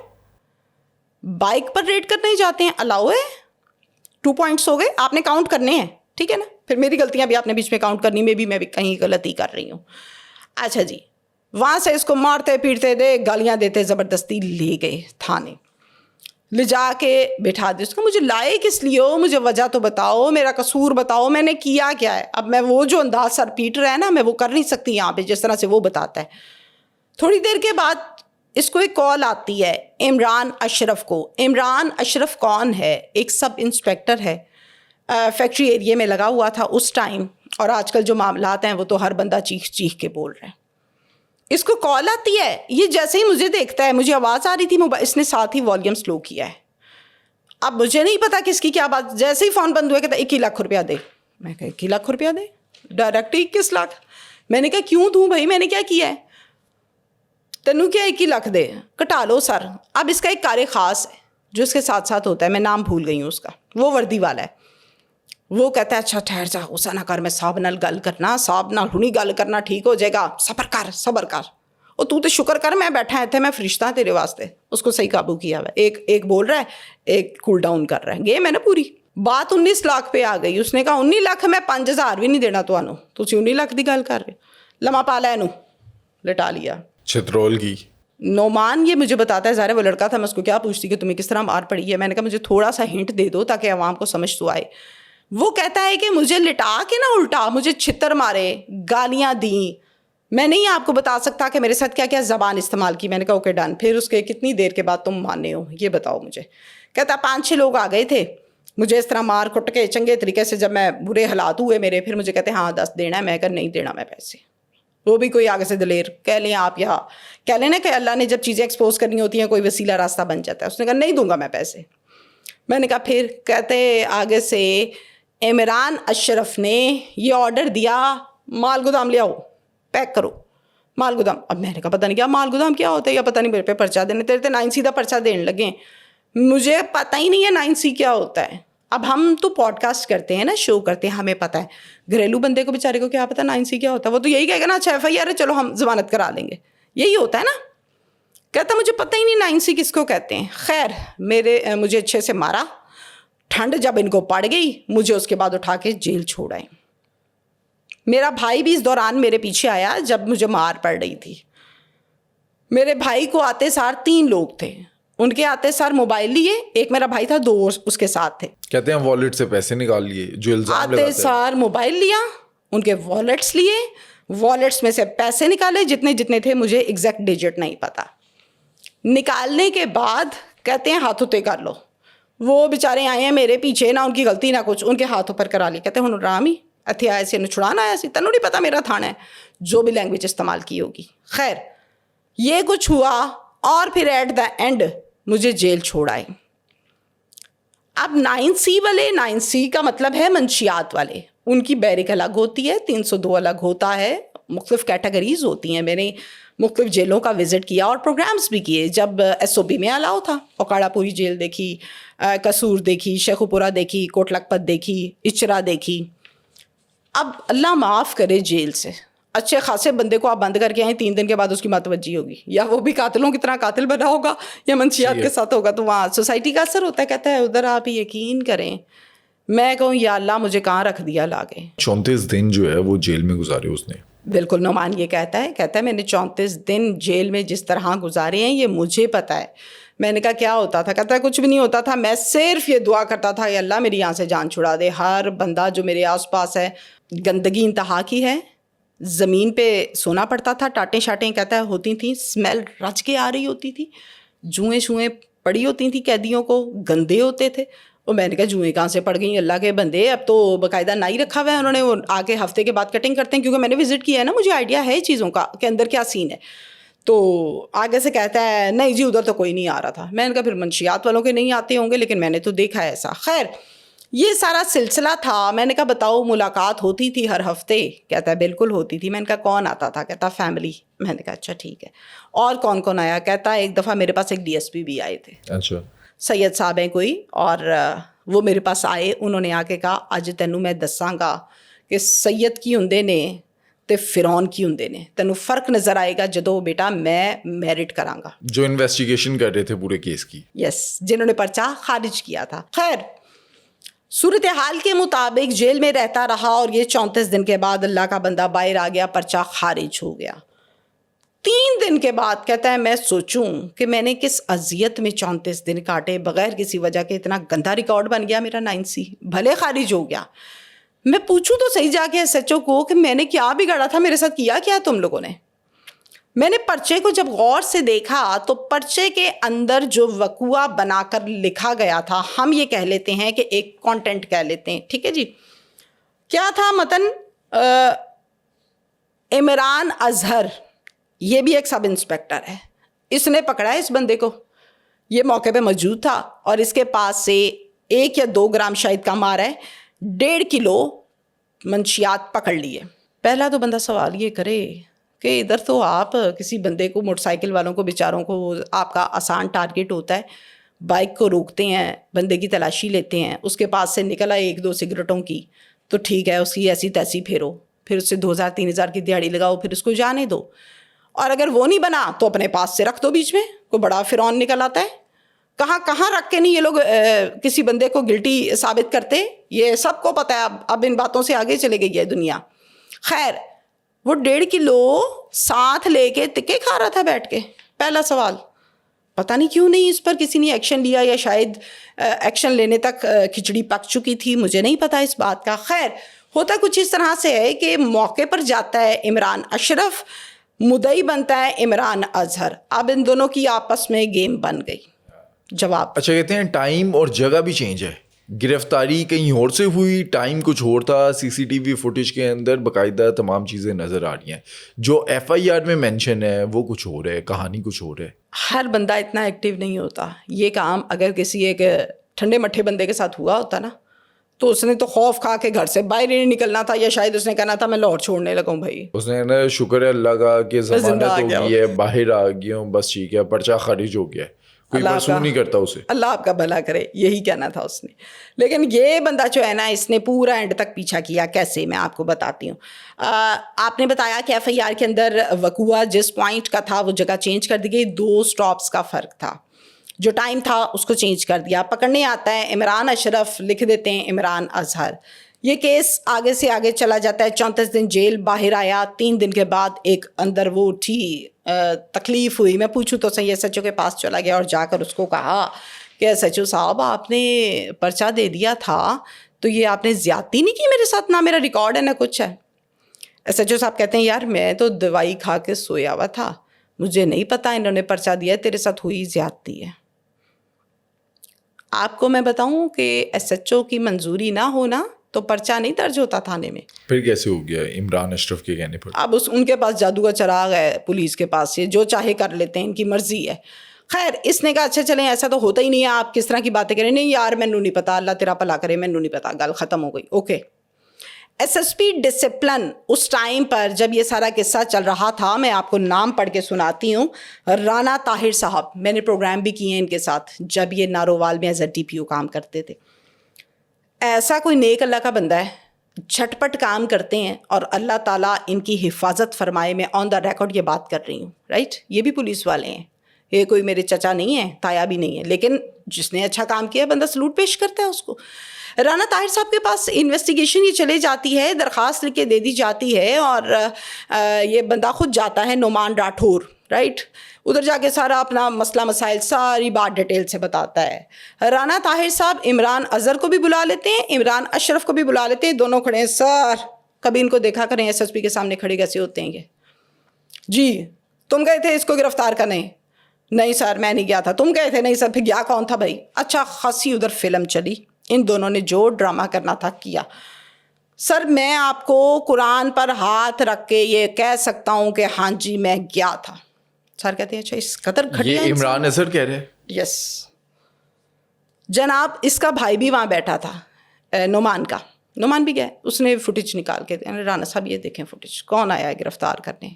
بائک پر ریڈ کرنے جاتے ہیں, الاؤ ہے. 2 پوائنٹس ہو گئے, آپ نے کاؤنٹ کرنے ہیں, ٹھیک ہے نا. پھر میری غلطیاں بھی آپ نے بیچ میں کاؤنٹ کرنی, میں بھی کہیں غلطی کر رہی ہوں. اچھا جی, وہاں سے اس کو مارتے پیٹتے دے, گالیاں دیتے, زبردستی لے گئے تھانے, لے جا کے بٹھا دے. اس کو مجھے لائے کس لیے ہو, مجھے وجہ تو بتاؤ, میرا قصور بتاؤ, میں نے کیا کیا ہے. اب میں وہ جو انداز سر پیٹ رہا ہے نا, میں وہ کر نہیں سکتی یہاں پہ جس طرح سے وہ بتاتا ہے. تھوڑی دیر کے بعد اس کو ایک کال آتی ہے عمران اشرف کو. عمران اشرف کون ہے؟ ایک سب انسپیکٹر ہے, فیکٹری ایریے میں لگا ہوا تھا اس ٹائم, اور آج کل جو معاملات ہیں وہ تو ہر بندہ چیخ کے بول رہا ہے. اس کو کال آتی ہے, یہ جیسے ہی مجھے دیکھتا ہے, مجھے آواز آ رہی تھی, اس نے ساتھ ہی والیوم سلو کیا ہے. اب مجھے نہیں پتا کس کی کیا بات, جیسے ہی فون بند ہوا کہتا 21 لاکھ روپیہ دے. میں کہا 21 لاکھ روپیہ دے, ڈائریکٹ 21 لاکھ. میں نے کہا کیوں دوں بھائی, میں نے کیا کیا ہے؟ تینوں کیا 21 لاکھ دے, کٹا لو سر. اب اس کا ایک کار خاص ہے جو اس کے ساتھ ساتھ ہوتا ہے, میں نام بھول گئی ہوں اس کا, وہ وردی والا ہے. وہ کہتا ہے اچھا ٹھہر جا, غصہ نہ کر, میں صاحب نال گل کرنا, صاحب نال ہنی گل کرنا, ٹھیک ہو جائے گا, صبر کر. اور تو شکر کر میں بیٹھا ہے تھے, میں فرشتہ تیرے واسطے. اس کو صحیح قابو کیا ہوا ہے, ایک بول رہا ہے, ایک کول ڈاؤن کر رہا ہے. گئے میں نے پوری بات 19 لاکھ پہ آ گئی. اس نے کہا 19 لاکھ میں 5000 بھی نہیں دینا تمہوں, تسی 19 لاکھ دی گل کر رہے. لما پا لینو لٹا لیا چترول کی. نعمان یہ مجھے بتاتا ہے, ظاہر وہ لڑکا تھا, میں اس کو کیا پوچھتی کہ تمہیں کس طرح مار پڑی ہے. میں نے کہا مجھے تھوڑا سا ہنٹ دے دو تاکہ عوام کو سمجھ تو آئے. وہ کہتا ہے کہ مجھے لٹا کے نہ الٹا مجھے چھتر مارے, گالیاں دیں. میں نہیں آپ کو بتا سکتا کہ میرے ساتھ کیا کیا زبان استعمال کی. میں نے کہا اوکے ڈن. پھر اس کے کتنی دیر کے بعد تم مانے ہو یہ بتاؤ مجھے. کہتا 5-6 لوگ آ گئے تھے مجھے اس طرح مار کٹ کے چنگے طریقے سے, جب میں برے حالات ہوئے میرے, پھر مجھے کہتے ہاں 10 دینا ہے. میں کہا نہیں دینا میں پیسے. وہ بھی کوئی آگے سے دلیر, کہہ لیں آپ, یا کہہ لیں نا کہ اللہ نے جب چیزیں ایکسپوز کرنی ہوتی ہیں کوئی وسیلہ راستہ بن جاتا ہے. اس نے کہا نہیں دوں گا میں پیسے. میں نے کہا پھر, کہتے آگے سے عمران اشرف نے یہ آرڈر دیا مال گودام لے آؤ, پیک کرو مال گودام. اب میں نے کہا پتہ نہیں کیا مال گودام کیا ہوتا ہے, یا پتہ نہیں میرے پہ پرچہ دینے, تیرے 9C کا پرچہ دینے لگے. مجھے پتہ ہی نہیں ہے 9C کیا ہوتا ہے. اب ہم تو پوڈ کاسٹ کرتے ہیں نا, شو کرتے ہیں, ہمیں پتہ ہے. گھریلو بندے کو بیچارے کو کیا پتہ 9C کیا ہوتا ہے, وہ تو یہی کہے گا نا اچھا FIR ہے چلو ہم ضمانت کرا لیں گے, یہی ہوتا ہے نا. کہتا مجھے پتہ ہی نہیں 9C کس کو کہتے ہیں. خیر مجھے اچھے سے مارا, ٹھنڈ جب ان کو پڑ گئی مجھے اس کے بعد اٹھا کے جیل چھوڑائے. میرا بھائی بھی اس دوران میرے پیچھے آیا جب مجھے مار پڑ رہی تھی. میرے بھائی کو آتے سار 3 لوگ تھے, ان کے آتے سار موبائل لیے, ایک میرا بھائی تھا, 2 اس کے ساتھ تھے. کہتے ہیں والیٹ سے پیسے نکال لیے, جو الزام آتے لگاتے ہیں. سار موبائل لیا, ان کے والیٹس لیے, والیٹس میں سے پیسے نکالے جتنے جتنے تھے, مجھے ایگزیکٹ ڈیجٹ نہیں پتا. نکالنے کے بعد کہتے ہیں ہاتھوں تے کر لو. وہ بیچارے آئے ہیں میرے پیچھے, نہ ان کی غلطی نہ کچھ, ان کے ہاتھوں پر کرا لی. کہتے ہیں ہن رامی اتھے آئے سے چھڑانا آیا سی, تینوں نہیں پتا میرا تھانا ہے, جو بھی لینگویج استعمال کی ہوگی. خیر یہ کچھ ہوا, اور پھر ایٹ دا اینڈ مجھے جیل چھوڑائے. اب 9C والے, 9C کا مطلب ہے منشیات والے, ان کی بیرک الگ ہوتی ہے, 302 الگ ہوتا ہے, مختلف کیٹیگریز ہوتی ہیں. میں نے مختلف جیلوں کا وزٹ کیا اور پروگرامز بھی کیے. جب SOB میں الاؤ تھا, اوکاڑا پوری جیل دیکھی, قصور دیکھی, شیخوپورہ دیکھی, کوٹ لکھپت دیکھی, اچرا دیکھی. اب اللہ معاف کرے, جیل سے اچھے خاصے بندے کو آپ بند کر کے آئیں, 3 دن کے بعد اس کی متوجہ ہوگی, یا وہ بھی قاتلوں کی طرح قاتل بنا ہوگا, یا منشیات کے ساتھ ہوگا. تو وہاں سوسائٹی کا اثر ہوتا ہے. کہتا ہے ادھر آپ یقین کریں, میں کہوں یا اللہ مجھے کہاں رکھ دیا لا کے. 34 دن جو ہے وہ جیل میں گزارے اس نے. بالکل, نعمان یہ کہتا ہے میں نے 34 دن جیل میں جس طرح گزارے ہیں یہ مجھے پتہ ہے. میں نے کہا کیا ہوتا تھا؟ کہتا ہے کچھ بھی نہیں ہوتا تھا, میں صرف یہ دعا کرتا تھا کہ اللہ میری یہاں سے جان چھڑا دے. ہر بندہ جو میرے آس پاس ہے, گندگی انتہا کی ہے, زمین پہ سونا پڑتا تھا, ٹاٹیں شاٹیں کہتا ہے ہوتی تھیں, اسمیل رچ کے آ رہی ہوتی تھی, جوئیں شوئیں پڑی ہوتی تھیں قیدیوں کو, گندے ہوتے تھے. اور میں نے کہا جوئیں کہاں سے پڑ گئیں اللہ کے بندے, اب تو باقاعدہ نائی رکھا ہوا ہے انہوں نے, وہ آ کے ہفتے کے بعد کٹنگ کرتے ہیں, کیونکہ میں نے وزٹ کیا ہے نا, مجھے آئیڈیا ہے چیزوں کا کہ اندر کیا سین ہے. تو آگے سے کہتا ہے نہیں جی ادھر تو کوئی نہیں آ رہا تھا. میں نے کہا پھر منشیات والوں کے نہیں آتے ہوں گے, لیکن میں نے تو دیکھا ہے ایسا. خیر یہ سارا سلسلہ تھا. میں نے کہا بتاؤ ملاقات ہوتی تھی ہر ہفتے؟ کہتا ہے بالکل ہوتی تھی. میں نے کہا کون آتا تھا؟ کہتا فیملی. میں نے کہا اچھا ٹھیک ہے, اور کون کون آیا؟ کہتا ایک دفعہ میرے پاس ایک DSP بھی آئے تھے, اچھا سید صاحب ہیں کوئی, اور وہ میرے پاس آئے. انہوں نے آ کے کہا اج تینوں میں دساں گا کہ سید کی ہوندے نے تے فرعون کی ہوندے نے, تینوں فرق نظر آئے گا جدو بیٹا میں میرٹ کراں گا. جو انویسٹیگیشن کر رہے تھے پورے کیس کی, یس, جنہوں نے پرچہ خارج کیا تھا. خیر صورتحال کے مطابق جیل میں رہتا رہا, اور یہ 34 دن کے بعد اللہ کا بندہ باہر آ گیا, پرچہ خارج ہو گیا. 3 دن کے بعد کہتا ہے میں سوچوں کہ میں نے کس اذیت میں 34 دن کاٹے بغیر کسی وجہ کے, اتنا گندا ریکارڈ بن گیا میرا 9C, بھلے خارج ہو گیا. میں پوچھوں تو صحیح جا کے SHO کو کہ میں نے کیا بگاڑا تھا, میرے ساتھ کیا کیا تم لوگوں نے. میں نے پرچے کو جب غور سے دیکھا تو پرچے کے اندر جو وقوعہ بنا کر لکھا گیا تھا, ہم یہ کہہ لیتے ہیں کہ ایک کانٹینٹ کہہ لیتے ہیں, ٹھیک ہے جی. کیا تھا متن؟ عمران اظہر, یہ بھی ایک سب انسپیکٹر ہے, اس نے پکڑا ہے اس بندے کو, یہ موقع پہ موجود تھا, اور اس کے پاس سے 1 یا 2 گرام شاید کم آ رہا ہے, 1.5 کلو منشیات پکڑ لیے. پہلا تو بندہ سوال یہ کرے کہ ادھر تو آپ کسی بندے کو, موٹر سائیکل والوں کو بیچاروں کو آپ کا آسان ٹارگٹ ہوتا ہے, بائک کو روکتے ہیں, بندے کی تلاشی لیتے ہیں, اس کے پاس سے نکلا 1-2 سگریٹوں کی تو ٹھیک ہے, اس کی ایسی تیسی پھیرو, پھر اس سے 2,000-3,000 کی دیہڑی لگاؤ, پھر اس کو جانے دو. اور اگر وہ نہیں بنا تو اپنے پاس سے رکھ دو بیچ میں, کوئی بڑا فرعون نکل آتا ہے. کہاں کہاں رکھ کے نہیں یہ لوگ کسی بندے کو گلٹی ثابت کرتے, یہ سب کو پتہ ہے. اب ان باتوں سے آگے چلے گئی ہے دنیا. خیر وہ 1.5 کلو ساتھ لے کے تکے کھا رہا تھا بیٹھ کے. پہلا سوال, پتہ نہیں کیوں نہیں اس پر کسی نے ایکشن لیا, یا شاید ایکشن لینے تک کھچڑی پک چکی تھی, مجھے نہیں پتہ اس بات کا. خیر ہوتا کچھ اس طرح سے ہے کہ موقع پر جاتا ہے عمران اشرف, مدعی بنتا ہے عمران اظہر. اب ان دونوں کی آپس میں گیم بن گئی. جواب, اچھا کہتے ہیں ٹائم اور جگہ بھی چینج ہے, گرفتاری کہیں اور سے ہوئی, ٹائم کچھ اور تھا, CCTV فوٹیج کے اندر باقاعدہ تمام چیزیں نظر آ رہی ہیں, جو FIR میں مینشن ہے وہ کچھ اور ہے, کہانی کچھ اور ہے. ہر بندہ اتنا ایکٹیو نہیں ہوتا. یہ کام اگر کسی ایک ٹھنڈے مٹھے بندے کے ساتھ ہوا ہوتا نا, تو اس نے تو خوف کھا کے گھر سے باہر ہی نہیں نکلنا تھا, یا شاید اس نے کہنا تھا میں لاہور چھوڑنے لگا ہوں. بھائی اس نے نا شکر ہے اللہ کا کہ ضمانت ہو گئی ہے, باہر آ گیا ہوں, بس ٹھیک ہے, پرچہ خارج ہو گیا ہے, کوئی پرسو نہیں کرتا اسے. اللہ آپ کا بھلا کرے, یہی کہنا تھا اس نے. لیکن یہ بندہ جو ہے نا, اس نے پورا اینڈ تک پیچھا کیا. کیسے, میں آپ کو بتاتی ہوں. آپ نے بتایا کہ FIR کے اندر وقوعہ جس پوائنٹ کا تھا وہ جگہ چینج کر دی گئی, 2 سٹاپس کا فرق تھا, جو ٹائم تھا اس کو چینج کر دیا. پکڑنے آتا ہے عمران اشرف, لکھ دیتے ہیں عمران اظہر. یہ کیس آگے سے آگے چلا جاتا ہے. 34 دن جیل, باہر آیا. 3 دن کے بعد ایک اندر وہ اٹھی, تکلیف ہوئی. میں پوچھوں تو صحیح, ایس ایچ او کے پاس چلا گیا اور جا کر اس کو کہا کہ ایس ایچ او صاحب آپ نے پرچہ دے دیا تھا تو یہ آپ نے زیادتی نہیں کی میرے ساتھ, نہ میرا ریکارڈ ہے نہ کچھ ہے. ایس ایچ او صاحب کہتے ہیں یار میں تو دوائی کھا کے سویا ہوا تھا, مجھے نہیں پتا انہوں نے پرچہ دیا, تیرے ساتھ ہوئی زیادتی ہے. آپ کو میں بتاؤں کہ ایس ایچ او کی منظوری نہ ہونا تو پرچہ نہیں درج ہوتا تھانے میں. پھر کیسے ہو گیا عمران اشرف کے کہنے پر؟ اب ان کے پاس جادو کا چراغ ہے, پولیس کے پاس یہ جو چاہے کر لیتے ہیں, ان کی مرضی ہے. خیر اس نے کہا اچھا چلیں ایسا تو ہوتا ہی نہیں ہے, آپ کس طرح کی باتیں کریں. نہیں یار مینوں نہیں پتا, اللہ تیرا بھلا کرے, مینوں نہیں پتا, گل ختم ہو گئی. Okay. S S P discipline اس ٹائم پر جب یہ سارا قصہ چل رہا تھا, میں آپ کو نام پڑھ کے سناتی ہوں. رانا طاہر صاحب, میں نے پروگرام بھی کیے ہیں ان کے ساتھ جب یہ نارووال میں ایز اے ڈی پی او کام کرتے تھے. ایسا کوئی نیک اللہ کا بندہ ہے, جھٹپٹ کام کرتے ہیں اور اللہ تعالیٰ ان کی حفاظت فرمائے. میں آن دا ریکارڈ یہ بات کر رہی ہوں, رائٹ. یہ بھی پولیس والے ہیں, یہ کوئی میرے چچا نہیں ہے, تایا بھی نہیں ہے, لیکن جس نے اچھا کام کیا بندہ سلوٹ پیش کرتا ہے اس کو. رانا طاہر صاحب کے پاس انویسٹیگیشن یہ چلے جاتی ہے, درخواست لکھ کے دے دی جاتی ہے اور یہ بندہ خود جاتا ہے, نعمان راٹھور, رائٹ. ادھر جا کے سارا اپنا مسئلہ مسائل ساری بات ڈیٹیل سے بتاتا ہے. رانا طاہر صاحب عمران اظہر کو بھی بلا لیتے ہیں, عمران اشرف کو بھی بلا لیتے ہیں, دونوں کھڑے ہیں. سر کبھی ان کو دیکھا کریں ایس ایس پی کے سامنے کھڑے کیسے ہوتے ہیں یہ. جی تم گئے تھے اس کو گرفتار کرنے؟ نہیں سر میں نہیں گیا تھا. تم گئے تھے؟ نہیں سر. پھر گیا کون تھا بھائی؟ اچھا خاصی ادھر فلم چلی, ان دونوں نے جو ڈرامہ کرنا تھا کیا. سر میں آپ کو قرآن پر ہاتھ رکھ کے یہ کہہ سکتا ہوں کہ ہاں جی میں گیا تھا. سر کہتے ہیں اچھا اس قدر گھٹیا. یہ عمران اظہر کہہ رہے ہیں؟ یس جناب, اس کا بھائی بھی وہاں بیٹھا تھا, نعمان کا. نعمان بھی گیا, اس نے فوٹیج نکال کے, رانا صاحب یہ دیکھیں فوٹیج, کون آیا ہے گرفتار کرنے.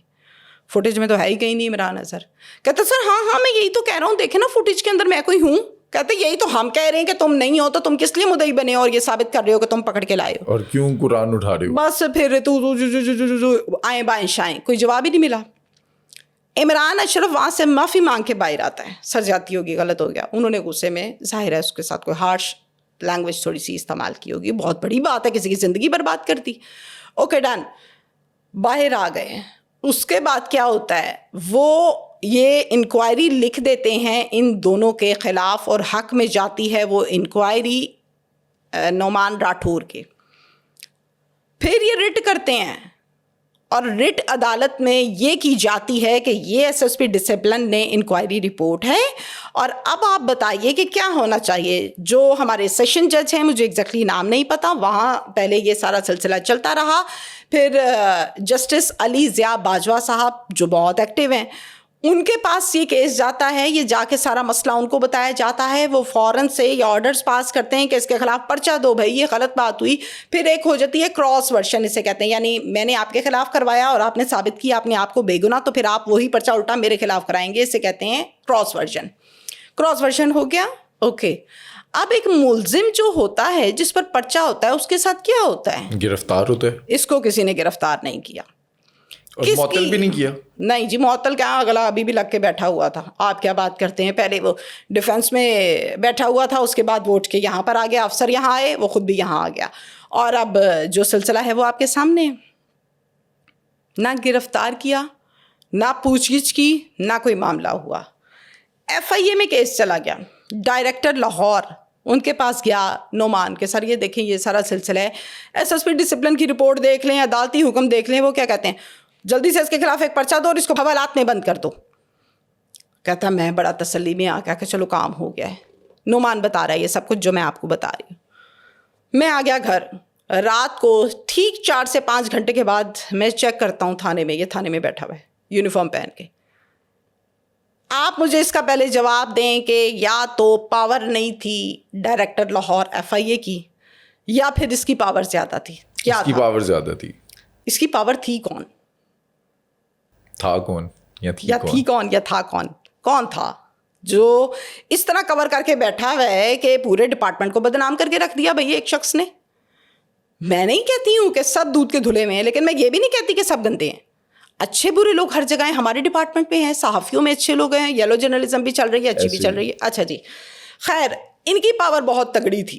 فوٹیج میں تو ہے ہی کہیں نہیں عمران اظہر. کہتے سر ہاں میں یہی تو کہہ رہا ہوں, دیکھیں نا فوٹیج کے اندر میں کوئی ہوں. کہتے یہی تو ہم کہہ رہے ہیں کہ تم نہیں ہو, تو تم کس لیے مدعی بنے اور یہ ثابت کر رہے ہو کہ تم پکڑ کے لائے ہو, اور کیوں قرآن اٹھا رہے ہو. بس پھر تو آئیں بائیں شائیں, کوئی جواب ہی نہیں ملا. عمران اشرف وہاں سے معافی مانگ کے باہر آتا ہے, سر جاتی ہوگی, غلط ہو گیا. انہوں نے غصے میں ظاہر ہے اس کے ساتھ کوئی ہارش لینگویج تھوڑی سی استعمال کی ہوگی, بہت بڑی بات ہے, کسی کی زندگی برباد کر دی. اوکے ڈن, باہر آ گئے. اس کے بعد کیا ہوتا ہے, وہ یہ انکوائری لکھ دیتے ہیں ان دونوں کے خلاف اور حق میں جاتی ہے وہ انکوائری نعمان راٹھور کے. پھر یہ رٹ کرتے ہیں اور رٹ عدالت میں یہ کی جاتی ہے کہ یہ ایس ایس پی ڈسپلن نے انکوائری رپورٹ ہے اور اب آپ بتائیے کہ کیا ہونا چاہیے. جو ہمارے سیشن جج ہیں, مجھے ایگزیکٹلی نام نہیں پتا, وہاں پہلے یہ سارا سلسلہ چلتا رہا. پھر جسٹس علی ضیاء باجوہ صاحب جو بہت ایکٹیو ہیں, ان کے پاس یہ کیس جاتا ہے, یہ جا کے سارا مسئلہ ان کو بتایا جاتا ہے. وہ فوراً سے یہ آرڈرز پاس کرتے ہیں کہ اس کے خلاف پرچہ دو بھائی, یہ غلط بات ہوئی. پھر ایک ہو جاتی ہے کراس ورشن, اسے کہتے ہیں, یعنی میں نے آپ کے خلاف کروایا اور آپ نے ثابت کیا اپنے آپ کو بے گناہ, تو پھر آپ وہی پرچہ الٹا میرے خلاف کرائیں گے, اسے کہتے ہیں کراس ورشن. کراس ورشن ہو گیا. اوکے. اب ایک ملزم جو ہوتا ہے جس پر پرچہ ہوتا ہے اس کے ساتھ کیا ہوتا ہے؟ گرفتار ہوتا ہے. اس کو کسی نے گرفتار نہیں کیا, اور معطل بھی نہیں کیا. نہیں جی, معطل کیا, اگلا ابھی بھی لگ کے بیٹھا ہوا تھا. آپ کیا بات کرتے ہیں, پہلے وہ ڈیفینس میں بیٹھا ہوا تھا, اس کے بعد ووٹ کے یہاں پر آ گیا, افسر یہاں آئے, وہ خود بھی یہاں آ گیا, اور اب جو سلسلہ ہے وہ آپ کے سامنے. نہ گرفتار کیا, نہ پوچھ گچھ کی, نہ کوئی معاملہ ہوا. ایف آئی اے میں کیس چلا گیا, ڈائریکٹر لاہور ان کے پاس گیا نعمان کے, سر یہ دیکھیں یہ سارا سلسلہ ہے, ایس ایس پی ڈسپلن کی رپورٹ دیکھ لیں, عدالتی حکم دیکھ لیں. وہ کیا کہتے ہیں, جلدی سے اس کے خلاف ایک پرچہ دو اور اس کو حوالات میں بند کر دو. کہتا میں بڑا تسلی میں آ گیا کہ چلو کام ہو گیا ہے. نعمان بتا رہا ہے یہ سب کچھ جو میں آپ کو بتا رہی ہوں. میں آ گیا گھر, رات کو ٹھیک 4 سے 5 گھنٹے کے بعد میں چیک کرتا ہوں تھانے میں, یہ تھانے میں بیٹھا ہوا ہے یونیفارم پہن کے. آپ مجھے اس کا پہلے جواب دیں کہ یا تو پاور نہیں تھی ڈائریکٹر لاہور ایف آئی اے کی, یا پھر اس کی پاور زیادہ تھی. کیا اس کی پاور زیادہ تھی؟ اس کی پاور تھی کون, تھا کون, یا تھی کون, یا تھا کون, کون تھا جو اس طرح کور کر کے بیٹھا ہوا ہے کہ پورے ڈپارٹمنٹ کو بدنام کر کے رکھ دیا بھئی ایک شخص نے. میں نہیں کہتی ہوں کہ سب دودھ کے دھلے میں ہیں, لیکن میں یہ بھی نہیں کہتی کہ سب گندے ہیں. اچھے برے لوگ ہر جگہ ہیں, ہمارے ڈپارٹمنٹ میں ہیں, صحافیوں میں اچھے لوگ ہیں, یلو جرنلزم بھی چل رہی ہے, اچھی بھی چل رہی ہے. اچھا جی, خیر ان کی پاور بہت تگڑی تھی.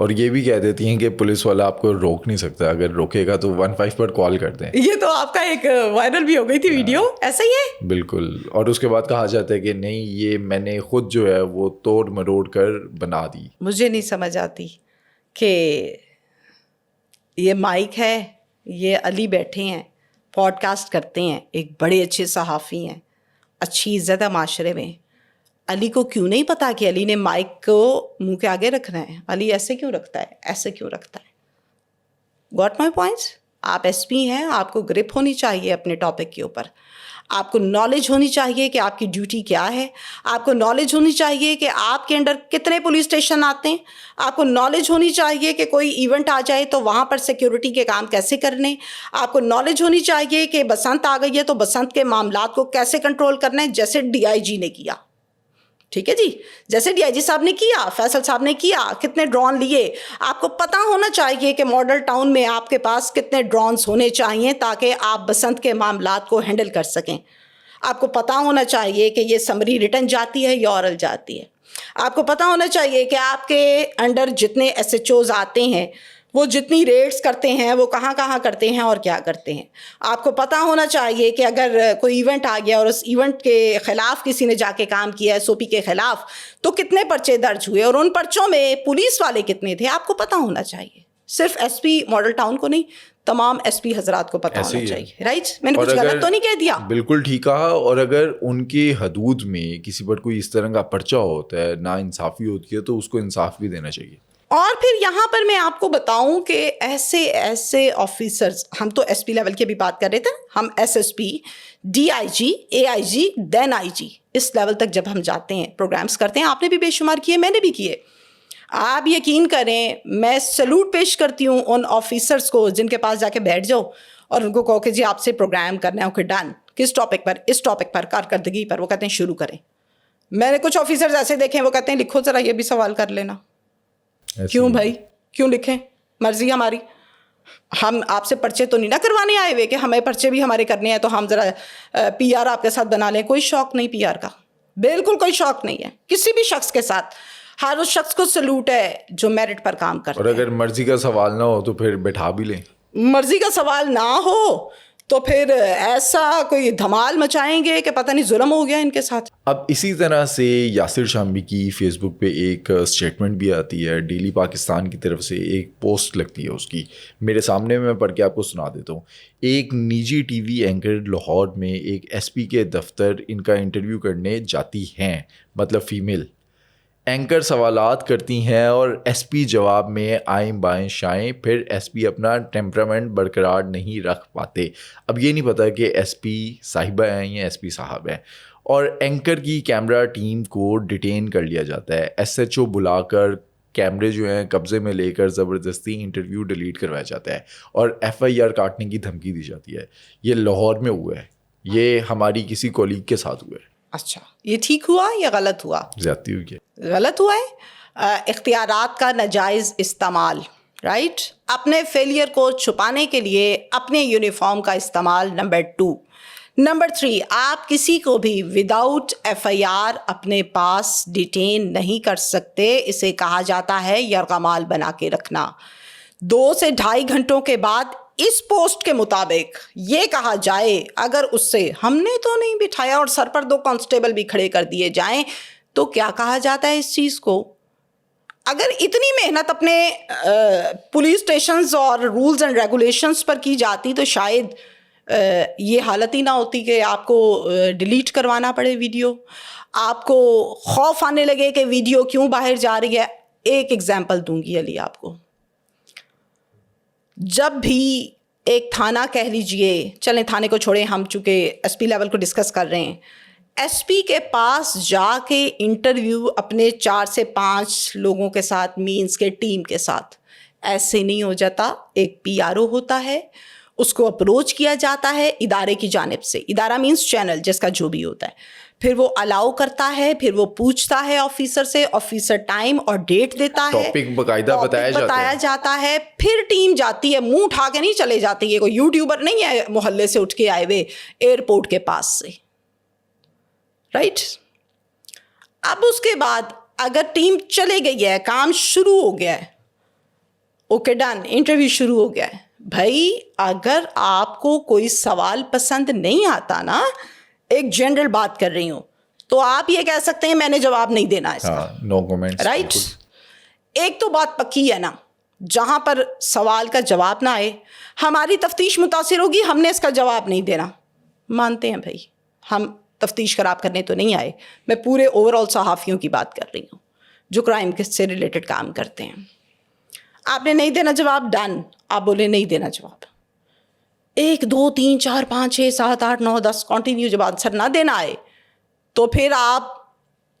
اور یہ بھی کہہ دیتی ہیں کہ پولیس والا آپ کو روک نہیں سکتا, اگر روکے گا تو 15 پر کال کر دیں. یہ تو آپ کا ایک وائرل بھی ہو گئی تھی ویڈیو, ایسا ہی ہے بالکل. اور اس کے بعد کہا جاتا ہے کہ نہیں یہ میں نے خود جو ہے وہ توڑ مروڑ کر بنا دی. مجھے نہیں سمجھ آتی کہ یہ مائک ہے, یہ علی بیٹھے ہیں پوڈ کاسٹ کرتے ہیں, ایک بڑے اچھے صحافی ہیں, اچھی عزت ہے معاشرے میں, علی کو کیوں نہیں پتا کہ علی نے مائک کو منہ کے آگے رکھنا ہے؟ علی ایسے کیوں رکھتا ہے, ایسے کیوں رکھتا ہے؟ Got my points. آپ ایس پی ہیں, آپ کو گرپ ہونی چاہیے اپنے ٹاپک کے اوپر, آپ کو نالج ہونی چاہیے کہ آپ کی ڈیوٹی کیا ہے, آپ کو نالج ہونی چاہیے کہ آپ کے انڈر کتنے پولیس اسٹیشن آتے ہیں, آپ کو نالج ہونی چاہیے کہ کوئی ایونٹ آ جائے تو وہاں پر سیکیورٹی کے کام کیسے کرنے, آپ کو نالج ہونی چاہیے کہ بسنت آ گئی ہے تو بسنت کے معاملات کو کیسے کنٹرول کرنا ہے, جیسے ڈی آئی جی نے کیا. ٹھیک ہے جی, جیسے ڈی آئی جی صاحب نے کیا, فیصل صاحب نے کیا, کتنے ڈرون لیے. آپ کو پتہ ہونا چاہیے کہ ماڈل ٹاؤن میں آپ کے پاس کتنے ڈرونز ہونے چاہیے تاکہ آپ بسنت کے معاملات کو ہینڈل کر سکیں. آپ کو پتہ ہونا چاہیے کہ یہ سمری ریٹن جاتی ہے یا اورل جاتی ہے. آپ کو پتہ ہونا چاہیے کہ آپ کے انڈر جتنے ایس ایچ اوز آتے ہیں وہ جتنی ریڈز کرتے ہیں وہ کہاں کہاں کرتے ہیں اور کیا کرتے ہیں. آپ کو پتہ ہونا چاہیے کہ اگر کوئی ایونٹ آ گیا اور اس ایونٹ کے خلاف کسی نے جا کے کام کیا ایس او پی کے خلاف تو کتنے پرچے درج ہوئے اور ان پرچوں میں پولیس والے کتنے تھے. آپ کو پتہ ہونا چاہیے, صرف ایس پی ماڈل ٹاؤن کو نہیں, تمام ایس پی حضرات کو پتہ ہونا چاہیے. رائٹ, میں نے کچھ غلط تو نہیں کہہ دیا؟ بالکل ٹھیک کہا. اور اگر ان کی حدود میں کسی پر کوئی اس طرح کا پرچہ ہوتا ہے, نا انصافی ہوتی ہے, تو اس کو انصاف بھی دینا چاہیے. اور پھر یہاں پر میں آپ کو بتاؤں کہ ایسے آفیسرز, ہم تو ایس پی لیول کی بھی بات کر رہے تھے, ہم S S P, D I G, A I G, then I G, اس لیول تک جب ہم جاتے ہیں پروگرامز کرتے ہیں, آپ نے بھی بے شمار کیے, میں نے بھی کیے. آپ یقین کریں میں سلوٹ پیش کرتی ہوں ان آفیسرز کو جن کے پاس جا کے بیٹھ جاؤ اور ان کو کہو کہ جی آپ سے پروگرام کرنا ہے, اوکے ڈن, کس ٹاپک پر, اس ٹاپک پر, کارکردگی پر. وہ کہتے ہیں شروع کریں. میں نے کچھ آفیسرز ایسے دیکھے وہ کہتے ہیں لکھو ذرا یہ بھی سوال کر لینا. کیوں بھائی, کیوں لکھیں, مرضی ہماری. ہم آپ سے پرچے تو نہیں نہ کروانے آئے ہوئے کہ ہمیں پرچے بھی ہمارے کرنے ہیں تو ہم ذرا پی آر آپ کے ساتھ بنا لیں. کوئی شوق نہیں پی آر کا, بالکل کوئی شوق نہیں ہے کسی بھی شخص کے ساتھ. ہر اس شخص کو سلوٹ ہے جو میرٹ پر کام کرتا ہے. اور اگر مرضی کا سوال نہ ہو تو پھر بٹھا بھی لیں. مرضی کا سوال نہ ہو تو پھر ایسا کوئی دھمال مچائیں گے کہ پتہ نہیں ظلم ہو گیا ان کے ساتھ. اب اسی طرح سے یاسر شامبی کی فیس بک پہ ایک اسٹیٹمنٹ بھی آتی ہے, ڈیلی پاکستان کی طرف سے ایک پوسٹ لگتی ہے اس کی, میرے سامنے میں پڑھ کے آپ کو سنا دیتا ہوں. ایک نجی ٹی وی اینکر لاہور میں ایک ایس پی کے دفتر ان کا انٹرویو کرنے جاتی ہیں, مطلب فیمیل اینکر سوالات کرتی ہیں اور ایس پی جواب میں آئیں بائیں شائیں, پھر ایس پی اپنا ٹیمپرامنٹ برقرار نہیں رکھ پاتے. اب یہ نہیں پتا کہ ایس پی صاحبہ ہیں یا ایس پی صاحب ہیں, اور اینکر کی کیمرہ ٹیم کو ڈیٹین کر لیا جاتا ہے. ایس ایچ او بلا کر کیمرے جو ہیں قبضے میں لے کر زبردستی انٹرویو ڈیلیٹ کروایا جاتا ہے اور ایف آئی آر کاٹنے کی دھمکی دی جاتی ہے. یہ لاہور میں ہوا ہے, یہ ہماری کسی کولیگ کے ساتھ ہوا ہے. اچھا, یہ ٹھیک ہوا یا غلط ہوا؟ زیادتی ہوئی ہے. غلط ہوا ہے. اختیارات کا ناجائز استعمال, رائٹ, اپنے فیلئر کو چھپانے کے لیے اپنے یونیفارم کا استعمال. نمبر 2. نمبر 3, آپ کسی کو بھی وداؤٹ ایف آئی آر اپنے پاس ڈیٹین نہیں کر سکتے. اسے کہا جاتا ہے یرغمال بنا کے رکھنا. 2 سے 2.5 گھنٹوں کے بعد اس پوسٹ کے مطابق یہ کہا جائے اگر اس سے ہم نے تو نہیں بٹھایا اور سر پر 2 کانسٹیبل بھی کھڑے کر دیے جائیں تو کیا کہا جاتا ہے اس چیز کو؟ اگر اتنی محنت اپنے پولیس اسٹیشنز اور رولز اینڈ ریگولیشنز پر کی جاتی تو شاید یہ حالت ہی نہ ہوتی کہ آپ کو ڈیلیٹ کروانا پڑے ویڈیو, آپ کو خوف آنے لگے کہ ویڈیو کیوں باہر جا رہی ہے. ایک ایگزامپل دوں گی علی آپ کو. جب بھی ایک تھانہ کہہ لیجئے, چلیں تھانے کو چھوڑیں, ہم چونکہ ایس پی لیول کو ڈسکس کر رہے ہیں, ایس پی کے پاس جا کے انٹرویو اپنے 4 سے 5 لوگوں کے ساتھ, مینس کے ٹیم کے ساتھ, ایسے نہیں ہو جاتا. ایک پی آر او ہوتا ہے, اس کو اپروچ کیا جاتا ہے ادارے کی جانب سے. ادارہ مینس چینل جس کا جو بھی ہوتا ہے. پھر وہ الاؤ کرتا ہے, پھر وہ پوچھتا ہے آفیسر سے, آفیسر ٹائم اور ڈیٹ دیتا ہے, ٹاپک باقاعدہ بتایا جاتا ہے. پھر ٹیم جاتی ہے, منہ اٹھا کے نہیں چلے جاتی, یہ کوئی یوٹیوبر نہیں ہے محلے سے اٹھ کے آئے ہوئے ایئرپورٹ کے پاس سے, رائٹ. اب اس کے بعد اگر ٹیم چلے گئی ہے, کام شروع ہو گیا ہے, اوکے ڈن, انٹرویو شروع ہو گیا ہے. بھائی اگر آپ کو کوئی سوال پسند نہیں آتا نا, ایک جنرل بات کر رہی ہوں, تو آپ یہ کہہ سکتے ہیں میں نے جواب نہیں دینا اس کا, نو کمنٹس, رائٹ. ایک تو بات پکی ہے نا, جہاں پر سوال کا جواب نہ آئے, ہماری تفتیش متاثر ہوگی, ہم نے اس کا جواب نہیں دینا. مانتے ہیں بھائی, ہم تفتیش خراب کرنے تو نہیں آئے, میں پورے اوور آل صحافیوں کی بات کر رہی ہوں جو کرائم سے ریلیٹڈ کام کرتے ہیں. آپ نے نہیں دینا جواب, ڈن, آپ بولے نہیں دینا جواب. 1 2 3 4 5 6 7 8 9 10 کنٹینیو جب آنسر نہ دینا آئے, تو پھر آپ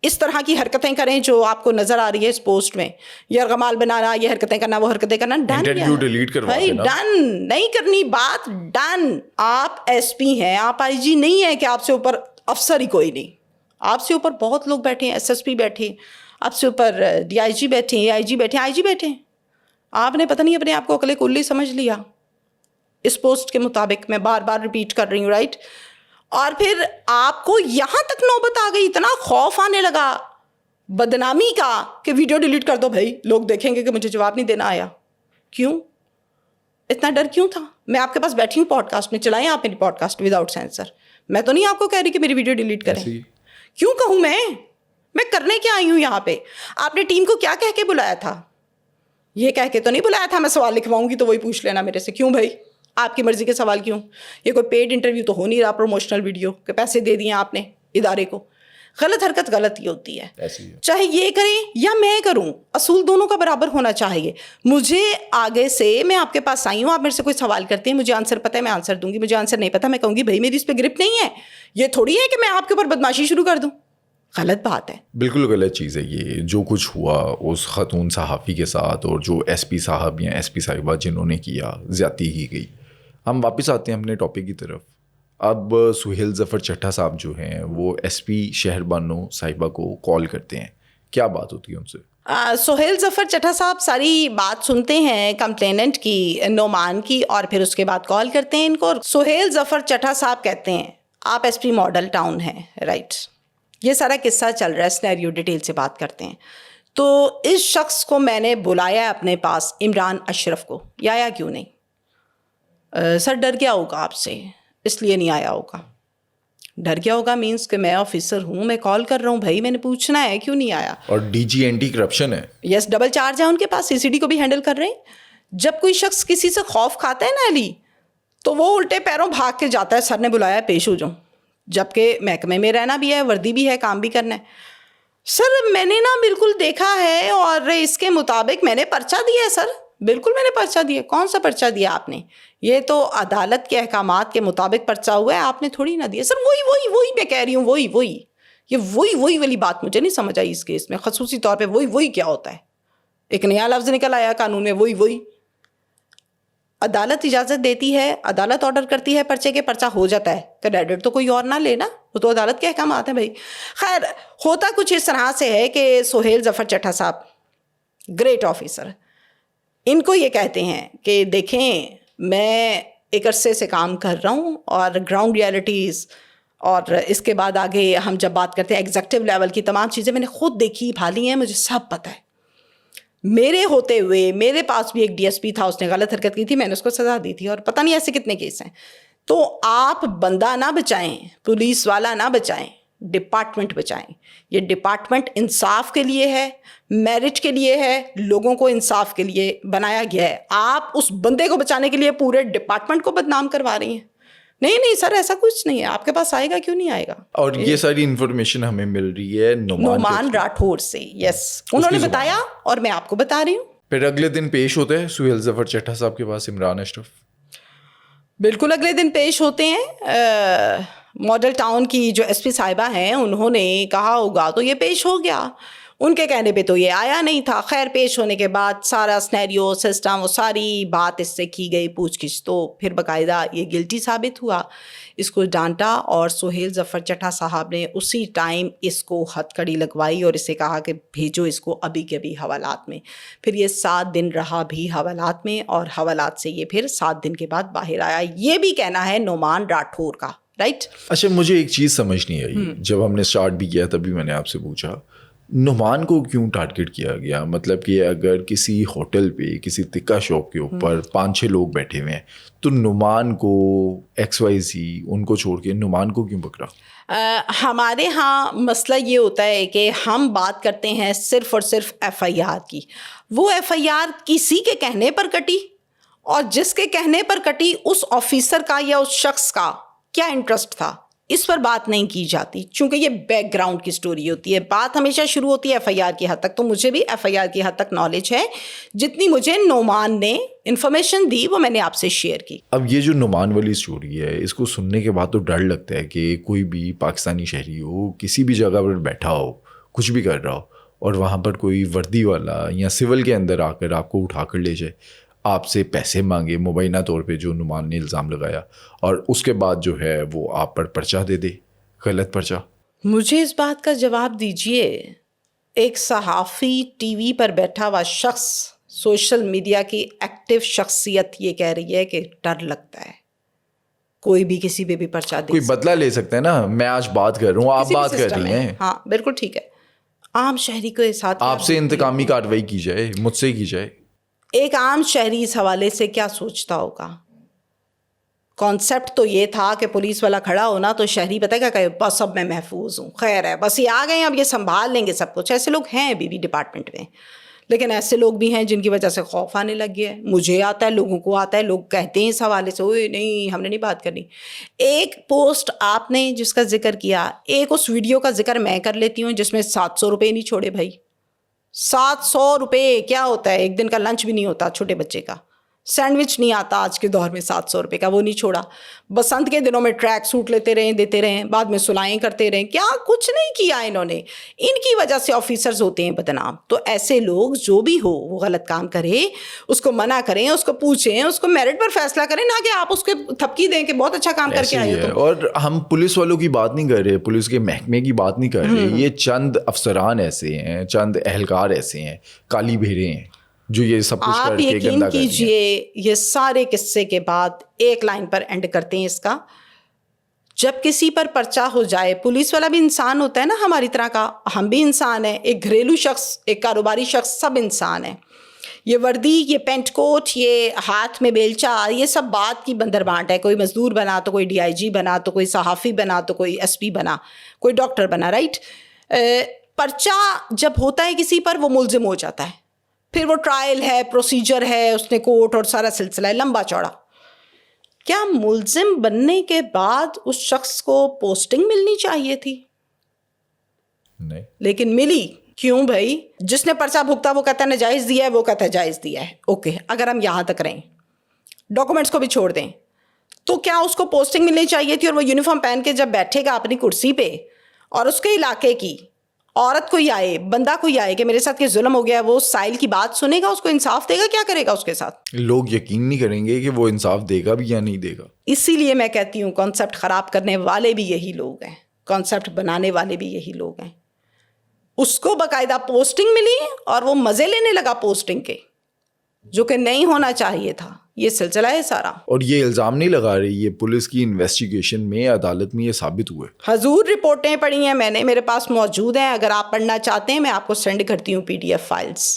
اس طرح کی حرکتیں کریں جو آپ کو نظر آ رہی ہے اس پوسٹ میں, یرغمال بنانا, یہ حرکتیں کرنا, وہ حرکتیں کرنا, ڈن. انٹرویو ڈیلیٹ کروا بھائی دینا, ڈن, نہیں کرنی بات, ڈن. آپ ایس پی ہیں, آپ آئی جی نہیں ہیں کہ آپ سے اوپر افسر ہی کوئی نہیں. آپ سے اوپر بہت لوگ بیٹھے ہیں, ایس ایس پی بیٹھے ہیں, آپ سے اوپر ڈی آئی جی بیٹھے ہیں, آئی جی بیٹھے ہیں, آئی جی بیٹھے ہیں. آپ نے پتہ نہیں اپنے آپ کو عقل کلی سمجھ لیا اس پوسٹ کے مطابق, میں بار بار ریپیٹ کر رہی ہوں, رائٹ. اور پھر آپ کو یہاں تک نوبت آ گئی, اتنا خوف آنے لگا بدنامی کا کہ ویڈیو ڈیلیٹ کر دو بھائی, لوگ دیکھیں گے کہ مجھے جواب نہیں دینا آیا. کیوں اتنا ڈر کیوں تھا؟ میں آپ کے پاس بیٹھی ہوں پوڈ کاسٹ میں, چلائیں آپ میری پوڈ کاسٹ وداؤٹ سینسر. میں تو نہیں آپ کو کہہ رہی کہ میری ویڈیو ڈیلیٹ کریں. کیوں کہوں میں کرنے کیا آئی ہوں یہاں پہ؟ آپ نے ٹیم کو کیا کہہ کے بلایا تھا؟ یہ کہہ کے تو نہیں بلایا تھا میں سوال لکھواؤں گی تو وہی پوچھ لینا میرے سے. کیوں بھائی, آپ کی مرضی کے سوال کیوں؟ یہ کوئی پیڈ انٹرویو تو ہو نہیں رہا, پروموشنل ویڈیو کہ پیسے دے دیے آپ نے ادارے کو. غلط حرکت غلط ہی ہوتی ہے, چاہے یہ کریں یا میں کروں, اصول دونوں کا برابر ہونا چاہیے. مجھے آگے سے, میں آپ کے پاس آئی ہوں, آپ میرے سے کوئی سوال کرتے ہیں, مجھے آنسر پتہ ہے میں آنسر دوں گی, مجھے آنسر نہیں پتہ میں کہوں گی بھائی میری اس پہ گرپ نہیں ہے. یہ تھوڑی ہے کہ میں آپ کے اوپر بدماشی شروع کر دوں, غلط بات ہے, بالکل غلط چیز ہے. یہ جو کچھ ہوا اس خاتون صحافی کے ساتھ اور جو ایس پی صاحب یا ایس پی صاحبہ جنہوں نے کیا, زیادتی کی گئی. ہم واپس آتے ہیں اپنے ٹاپک کی طرف. اب سہیل ظفر چٹھا صاحب جو ہیں وہ ایس پی شہر بانو صاحبہ کو کال کرتے ہیں, کیا بات ہوتی ہے ان سے؟ سہیل ظفر چٹھا صاحب ساری بات سنتے ہیں کمپلیننٹ کی, نعمان کی, اور پھر اس کے بعد کال کرتے ہیں ان کو. سہیل ظفر چٹھا صاحب کہتے ہیں آپ ایس پی ماڈل ٹاؤن ہیں, رائٹ. یہ سارا قصہ چل رہا ہے, سنیریو ڈیٹیل سے بات کرتے ہیں. تو اس شخص کو میں نے بلایا اپنے پاس, عمران اشرف کو, یا آیا کیوں نہیں؟ سر ڈر گیا ہوگا آپ سے اس لیے نہیں آیا ہوگا. ڈر گیا ہوگا مینس کہ میں آفیسر ہوں, میں کال کر رہا ہوں بھائی, میں نے پوچھنا ہے کیوں نہیں آیا. اور ڈی جی اینٹی کرپشن ہے, یس, ڈبل چارج ہے ان کے پاس, سی سی ڈی کو بھی ہینڈل کر رہے ہیں. جب کوئی شخص کسی سے خوف کھاتا ہے نا علی, تو وہ الٹے پیروں بھاگ کے جاتا ہے, سر نے بلایا پیش ہو جاؤں, جبکہ محکمے میں رہنا بھی ہے, وردی بھی ہے, کام بھی کرنا ہے. سر میں نے نا بالکل دیکھا ہے اور اس کے مطابق میں نے پرچہ دیا ہے. سر بالکل میں نے پرچہ دیا. کون سا پرچہ دیا آپ نے؟ یہ تو عدالت کے احکامات کے مطابق پرچہ ہوا ہے, آپ نے تھوڑی نہ دیا. سر وہی میں کہہ رہی ہوں, وہی یہ وہی والی بات مجھے نہیں سمجھ آئی اس کیس میں, خصوصی طور پہ وہی کیا ہوتا ہے. ایک نیا لفظ نکل آیا قانون میں, وہی. عدالت اجازت دیتی ہے, عدالت آرڈر کرتی ہے پرچے کے, پرچہ ہو جاتا ہے, کریڈٹ تو کوئی اور نہ لینا, وہ تو عدالت کے احکامات ہیں بھائی. خیر ہوتا کچھ اس طرح سے ہے کہ سہیل ظفر چٹھا صاحب گریٹ آفیسر, ان کو یہ کہتے ہیں کہ دیکھیں میں ایک عرصے سے کام کر رہا ہوں اور گراؤنڈ ریالٹیز, اور اس کے بعد آگے ہم جب بات کرتے ہیں ایگزیکٹو لیول کی تمام چیزیں میں نے خود دیکھی بھالی ہیں, مجھے سب پتہ ہے. میرے ہوتے ہوئے میرے پاس بھی ایک ڈی ایس پی تھا, اس نے غلط حرکت کی تھی, میں نے اس کو سزا دی تھی, اور پتہ نہیں ایسے کتنے کیس ہیں. تو آپ بندہ نہ بچائیں, پولیس والا نہ بچائیں, ڈپارٹمنٹ بچائیں. یہ ڈپارٹمنٹ انصاف کے لیے ہے, میرٹ کے لیے ہے, لوگوں کو انصاف کے لیے بنایا گیا ہے. آپ اس بندے کو بچانے کے لیے پورے ڈپارٹمنٹ کو بدنام کروا رہی ہیں. نہیں سر ایسا کچھ نہیں ہے, آپ کے پاس آئے گا کیوں نہیں آئے گا. اور یہ ساری انفارمیشن ہمیں مل رہی ہے نعمان راٹھور سے. یس, انہوں نے بتایا اور میں آپ کو بتا رہی ہوں. پھر اگلے دن پیش ہوتے ہیں سہیل ظفر چٹھا صاحب کے پاس عمران اشرف. بالکل اگلے دن پیش ہوتے ہیں. ماڈل ٹاؤن کی جو ایس پی صاحبہ ہیں انہوں نے کہا ہوگا تو یہ پیش ہو گیا, ان کے کہنے پہ تو یہ آیا نہیں تھا. خیر پیش ہونے کے بعد سارا سنیریو سسٹم, وہ ساری بات اس سے کی گئی, پوچھ گچھ, تو پھر باقاعدہ یہ گلٹی ثابت ہوا. اس کو ڈانٹا اور سہیل ظفر چٹھا صاحب نے اسی ٹائم اس کو ہتھ کڑی لگوائی اور اسے کہا کہ بھیجو اس کو ابھی کے ابھی حوالات میں. پھر یہ 7 دن رہا بھی حوالات میں, اور حوالات سے یہ پھر 7 دن کے بعد باہر آیا. یہ بھی کہنا ہے نعمان راٹھور کا, رائٹ. اچھا مجھے ایک چیز سمجھ نہیں آئی, جب ہم نے اسٹارٹ بھی کیا تبھی میں نے آپ سے پوچھا, نعمان کو کیوں ٹارگٹ کیا گیا؟ مطلب کہ اگر کسی ہوٹل پہ کسی تکہ شاپ کے اوپر 5-6 لوگ بیٹھے ہوئے ہیں تو نعمان کو XYZ ان کو چھوڑ کے نعمان کو کیوں پکڑا؟ ہمارے ہاں مسئلہ یہ ہوتا ہے کہ ہم بات کرتے ہیں صرف اور صرف FIR کی. وہ FIR کسی کے کہنے پر کٹی اور جس کے کہنے پر کٹی اس آفیسر کا یا اس شخص کا کیا انٹرسٹ تھا اس پر بات نہیں کی جاتی، چونکہ یہ بیک گراؤنڈ کی سٹوری ہوتی ہے. بات ہمیشہ شروع ہوتی ہے FIR کی حد تک. تو مجھے بھی FIR کی حد تک نالج ہے، جتنی مجھے نعمان نے انفارمیشن دی وہ میں نے آپ سے شیئر کی. اب یہ جو نعمان والی سٹوری ہے اس کو سننے کے بعد تو ڈر لگتا ہے کہ کوئی بھی پاکستانی شہری ہو کسی بھی جگہ پر بیٹھا ہو کچھ بھی کر رہا ہو اور وہاں پر کوئی وردی والا یا سول کے اندر آ کر آپ کو اٹھا کر لے جائے، آپ سے پیسے مانگے مبینہ طور پہ جو نعمان نے الزام لگایا، اور اس کے بعد جو ہے وہ آپ پر پرچہ دے دے، غلط پرچہ. مجھے اس بات کا جواب دیجئے. ایک صحافی ٹی وی پر بیٹھا ہوا شخص، سوشل میڈیا کی ایکٹیو شخصیت یہ کہہ رہی ہے کہ ڈر لگتا ہے کوئی بھی کسی پہ بھی پرچہ دے. کوئی بدلہ لے سکتا ہے نا. میں آج بات کر رہا ہوں، آپ بات کر رہی ہیں. ہاں بالکل ٹھیک ہے. عام شہری کے ساتھ آپ سے انتقامی کارروائی کی جائے، مجھ سے کی جائے. ایک عام شہری اس حوالے سے کیا سوچتا ہوگا؟ کانسیپٹ تو یہ تھا کہ پولیس والا کھڑا ہونا تو شہری پتہ کیا کہ بس اب میں محفوظ ہوں، خیر ہے، بس یہ آ گئے ہیں اب یہ سنبھال لیں گے سب کچھ. ایسے لوگ ہیں ابھی بھی ڈپارٹمنٹ میں، لیکن ایسے لوگ بھی ہیں جن کی وجہ سے خوف آنے لگ گیا ہے. مجھے آتا ہے، لوگوں کو آتا ہے، لوگ کہتے ہیں اس حوالے سے اوے نہیں ہم نے نہیں بات کرنی. ایک پوسٹ آپ نے جس کا ذکر کیا، ایک اس ویڈیو کا ذکر میں کر لیتی ہوں جس میں 700 روپے نہیں چھوڑے بھائی. 700 روپے کیا ہوتا ہے؟ ایک دن کا لنچ بھی نہیں ہوتا چھوٹے بچے کا. سینڈوچ نہیں آتا آج کے دور میں 700 روپے کا، وہ نہیں چھوڑا. بسنت کے دنوں میں ٹریک سوٹ لیتے رہیں، دیتے رہیں، بعد میں سلائیں کرتے رہیں. کیا کچھ نہیں کیا انہوں نے. ان کی وجہ سے آفیسرز ہوتے ہیں بدنام. تو ایسے لوگ جو بھی ہو وہ غلط کام کرے اس کو منع کریں، اس کو پوچھیں، اس کو میرٹ پر فیصلہ کریں، نہ کہ آپ اس کے تھپکی دیں کہ بہت اچھا کام کر کے آئے ہو. اور ہم پولیس والوں کی بات نہیں کر رہے، پولیس کے محکمے کی بات نہیں کر رہے. یہ چند افسران ایسے ہیں، چند اہلکار ایسے ہیں، کالی بھیڑیں ہیں جو یہ سب کچھ کر کے گندا کر دیا. آپ یقین کیجئے یہ سارے قصے کے بعد ایک لائن پر اینڈ کرتے ہیں اس کا. جب کسی پر پرچہ ہو جائے، پولیس والا بھی انسان ہوتا ہے نا ہماری طرح کا، ہم بھی انسان ہیں، ایک گھریلو شخص، ایک کاروباری شخص، سب انسان ہیں. یہ وردی، یہ پینٹ کوٹ، یہ ہاتھ میں بیلچا، یہ سب بات کی بندر بانٹ ہے. کوئی مزدور بنا تو کوئی DIG بنا تو کوئی صحافی بنا تو کوئی SP بنا، کوئی ڈاکٹر بنا، رائٹ. پرچہ جب ہوتا ہے کسی پر وہ ملزم ہو جاتا ہے، پھر وہ ٹرائل ہے، پروسیجر ہے، اس نے کورٹ اور سارا سلسلہ ہے لمبا چوڑا. کیا ملزم بننے کے بعد اس شخص کو پوسٹنگ ملنی چاہیے تھی؟ نہیں. لیکن ملی. کیوں بھائی؟ جس نے پرچہ بھگتا وہ کہتا ہے ناجائز دیا ہے، وہ کہتا ہے جائز دیا ہے. اوکے، اگر ہم یہاں تک رہیں، ڈاکومنٹس کو بھی چھوڑ دیں، تو کیا اس کو پوسٹنگ ملنی چاہیے تھی؟ اور وہ یونیفارم پہن کے جب بیٹھے گا اپنی کرسی پہ اور اس کے علاقے کی عورت کوئی آئے، بندہ کوئی آئے کہ میرے ساتھ یہ ظلم ہو گیا، وہ سائل کی بات سنے گا، اس کو انصاف دے گا؟ کیا کرے گا اس کے ساتھ؟ لوگ یقین نہیں کریں گے کہ وہ انصاف دے گا بھی یا نہیں دے گا. اسی لیے میں کہتی ہوں کانسیپٹ خراب کرنے والے بھی یہی لوگ ہیں، کانسیپٹ بنانے والے بھی یہی لوگ ہیں. اس کو باقاعدہ پوسٹنگ ملی اور وہ مزے لینے لگا پوسٹنگ کے، جو کہ نہیں ہونا چاہیے تھا. یہ سلسلہ ہے سارا. اور یہ الزام نہیں لگا رہی، یہ پولیس کی انویسٹیگیشن میں عدالت میں یہ ثابت ہوئے. حضور رپورٹیں پڑھی ہیں میں نے، میرے پاس موجود ہیں. اگر آپ پڑھنا چاہتے ہیں میں آپ کو سینڈ کرتی ہوں PDF files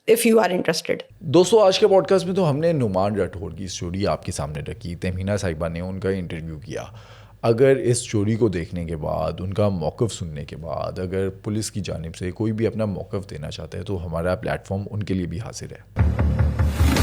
if you are interested. دوستو آج کے پوڈ کاسٹ میں تو ہم نے نعمان راٹھور کی اسٹوری آپ کے سامنے رکھی. تہمینہ صاحبہ نے ان کا انٹرویو کیا. اگر اس اسٹوری کو دیکھنے کے بعد، ان کا موقف سننے کے بعد، اگر پولیس کی جانب سے کوئی بھی اپنا موقف دینا چاہتا ہے تو ہمارا پلیٹ فارم ان کے لیے بھی حاضر ہے.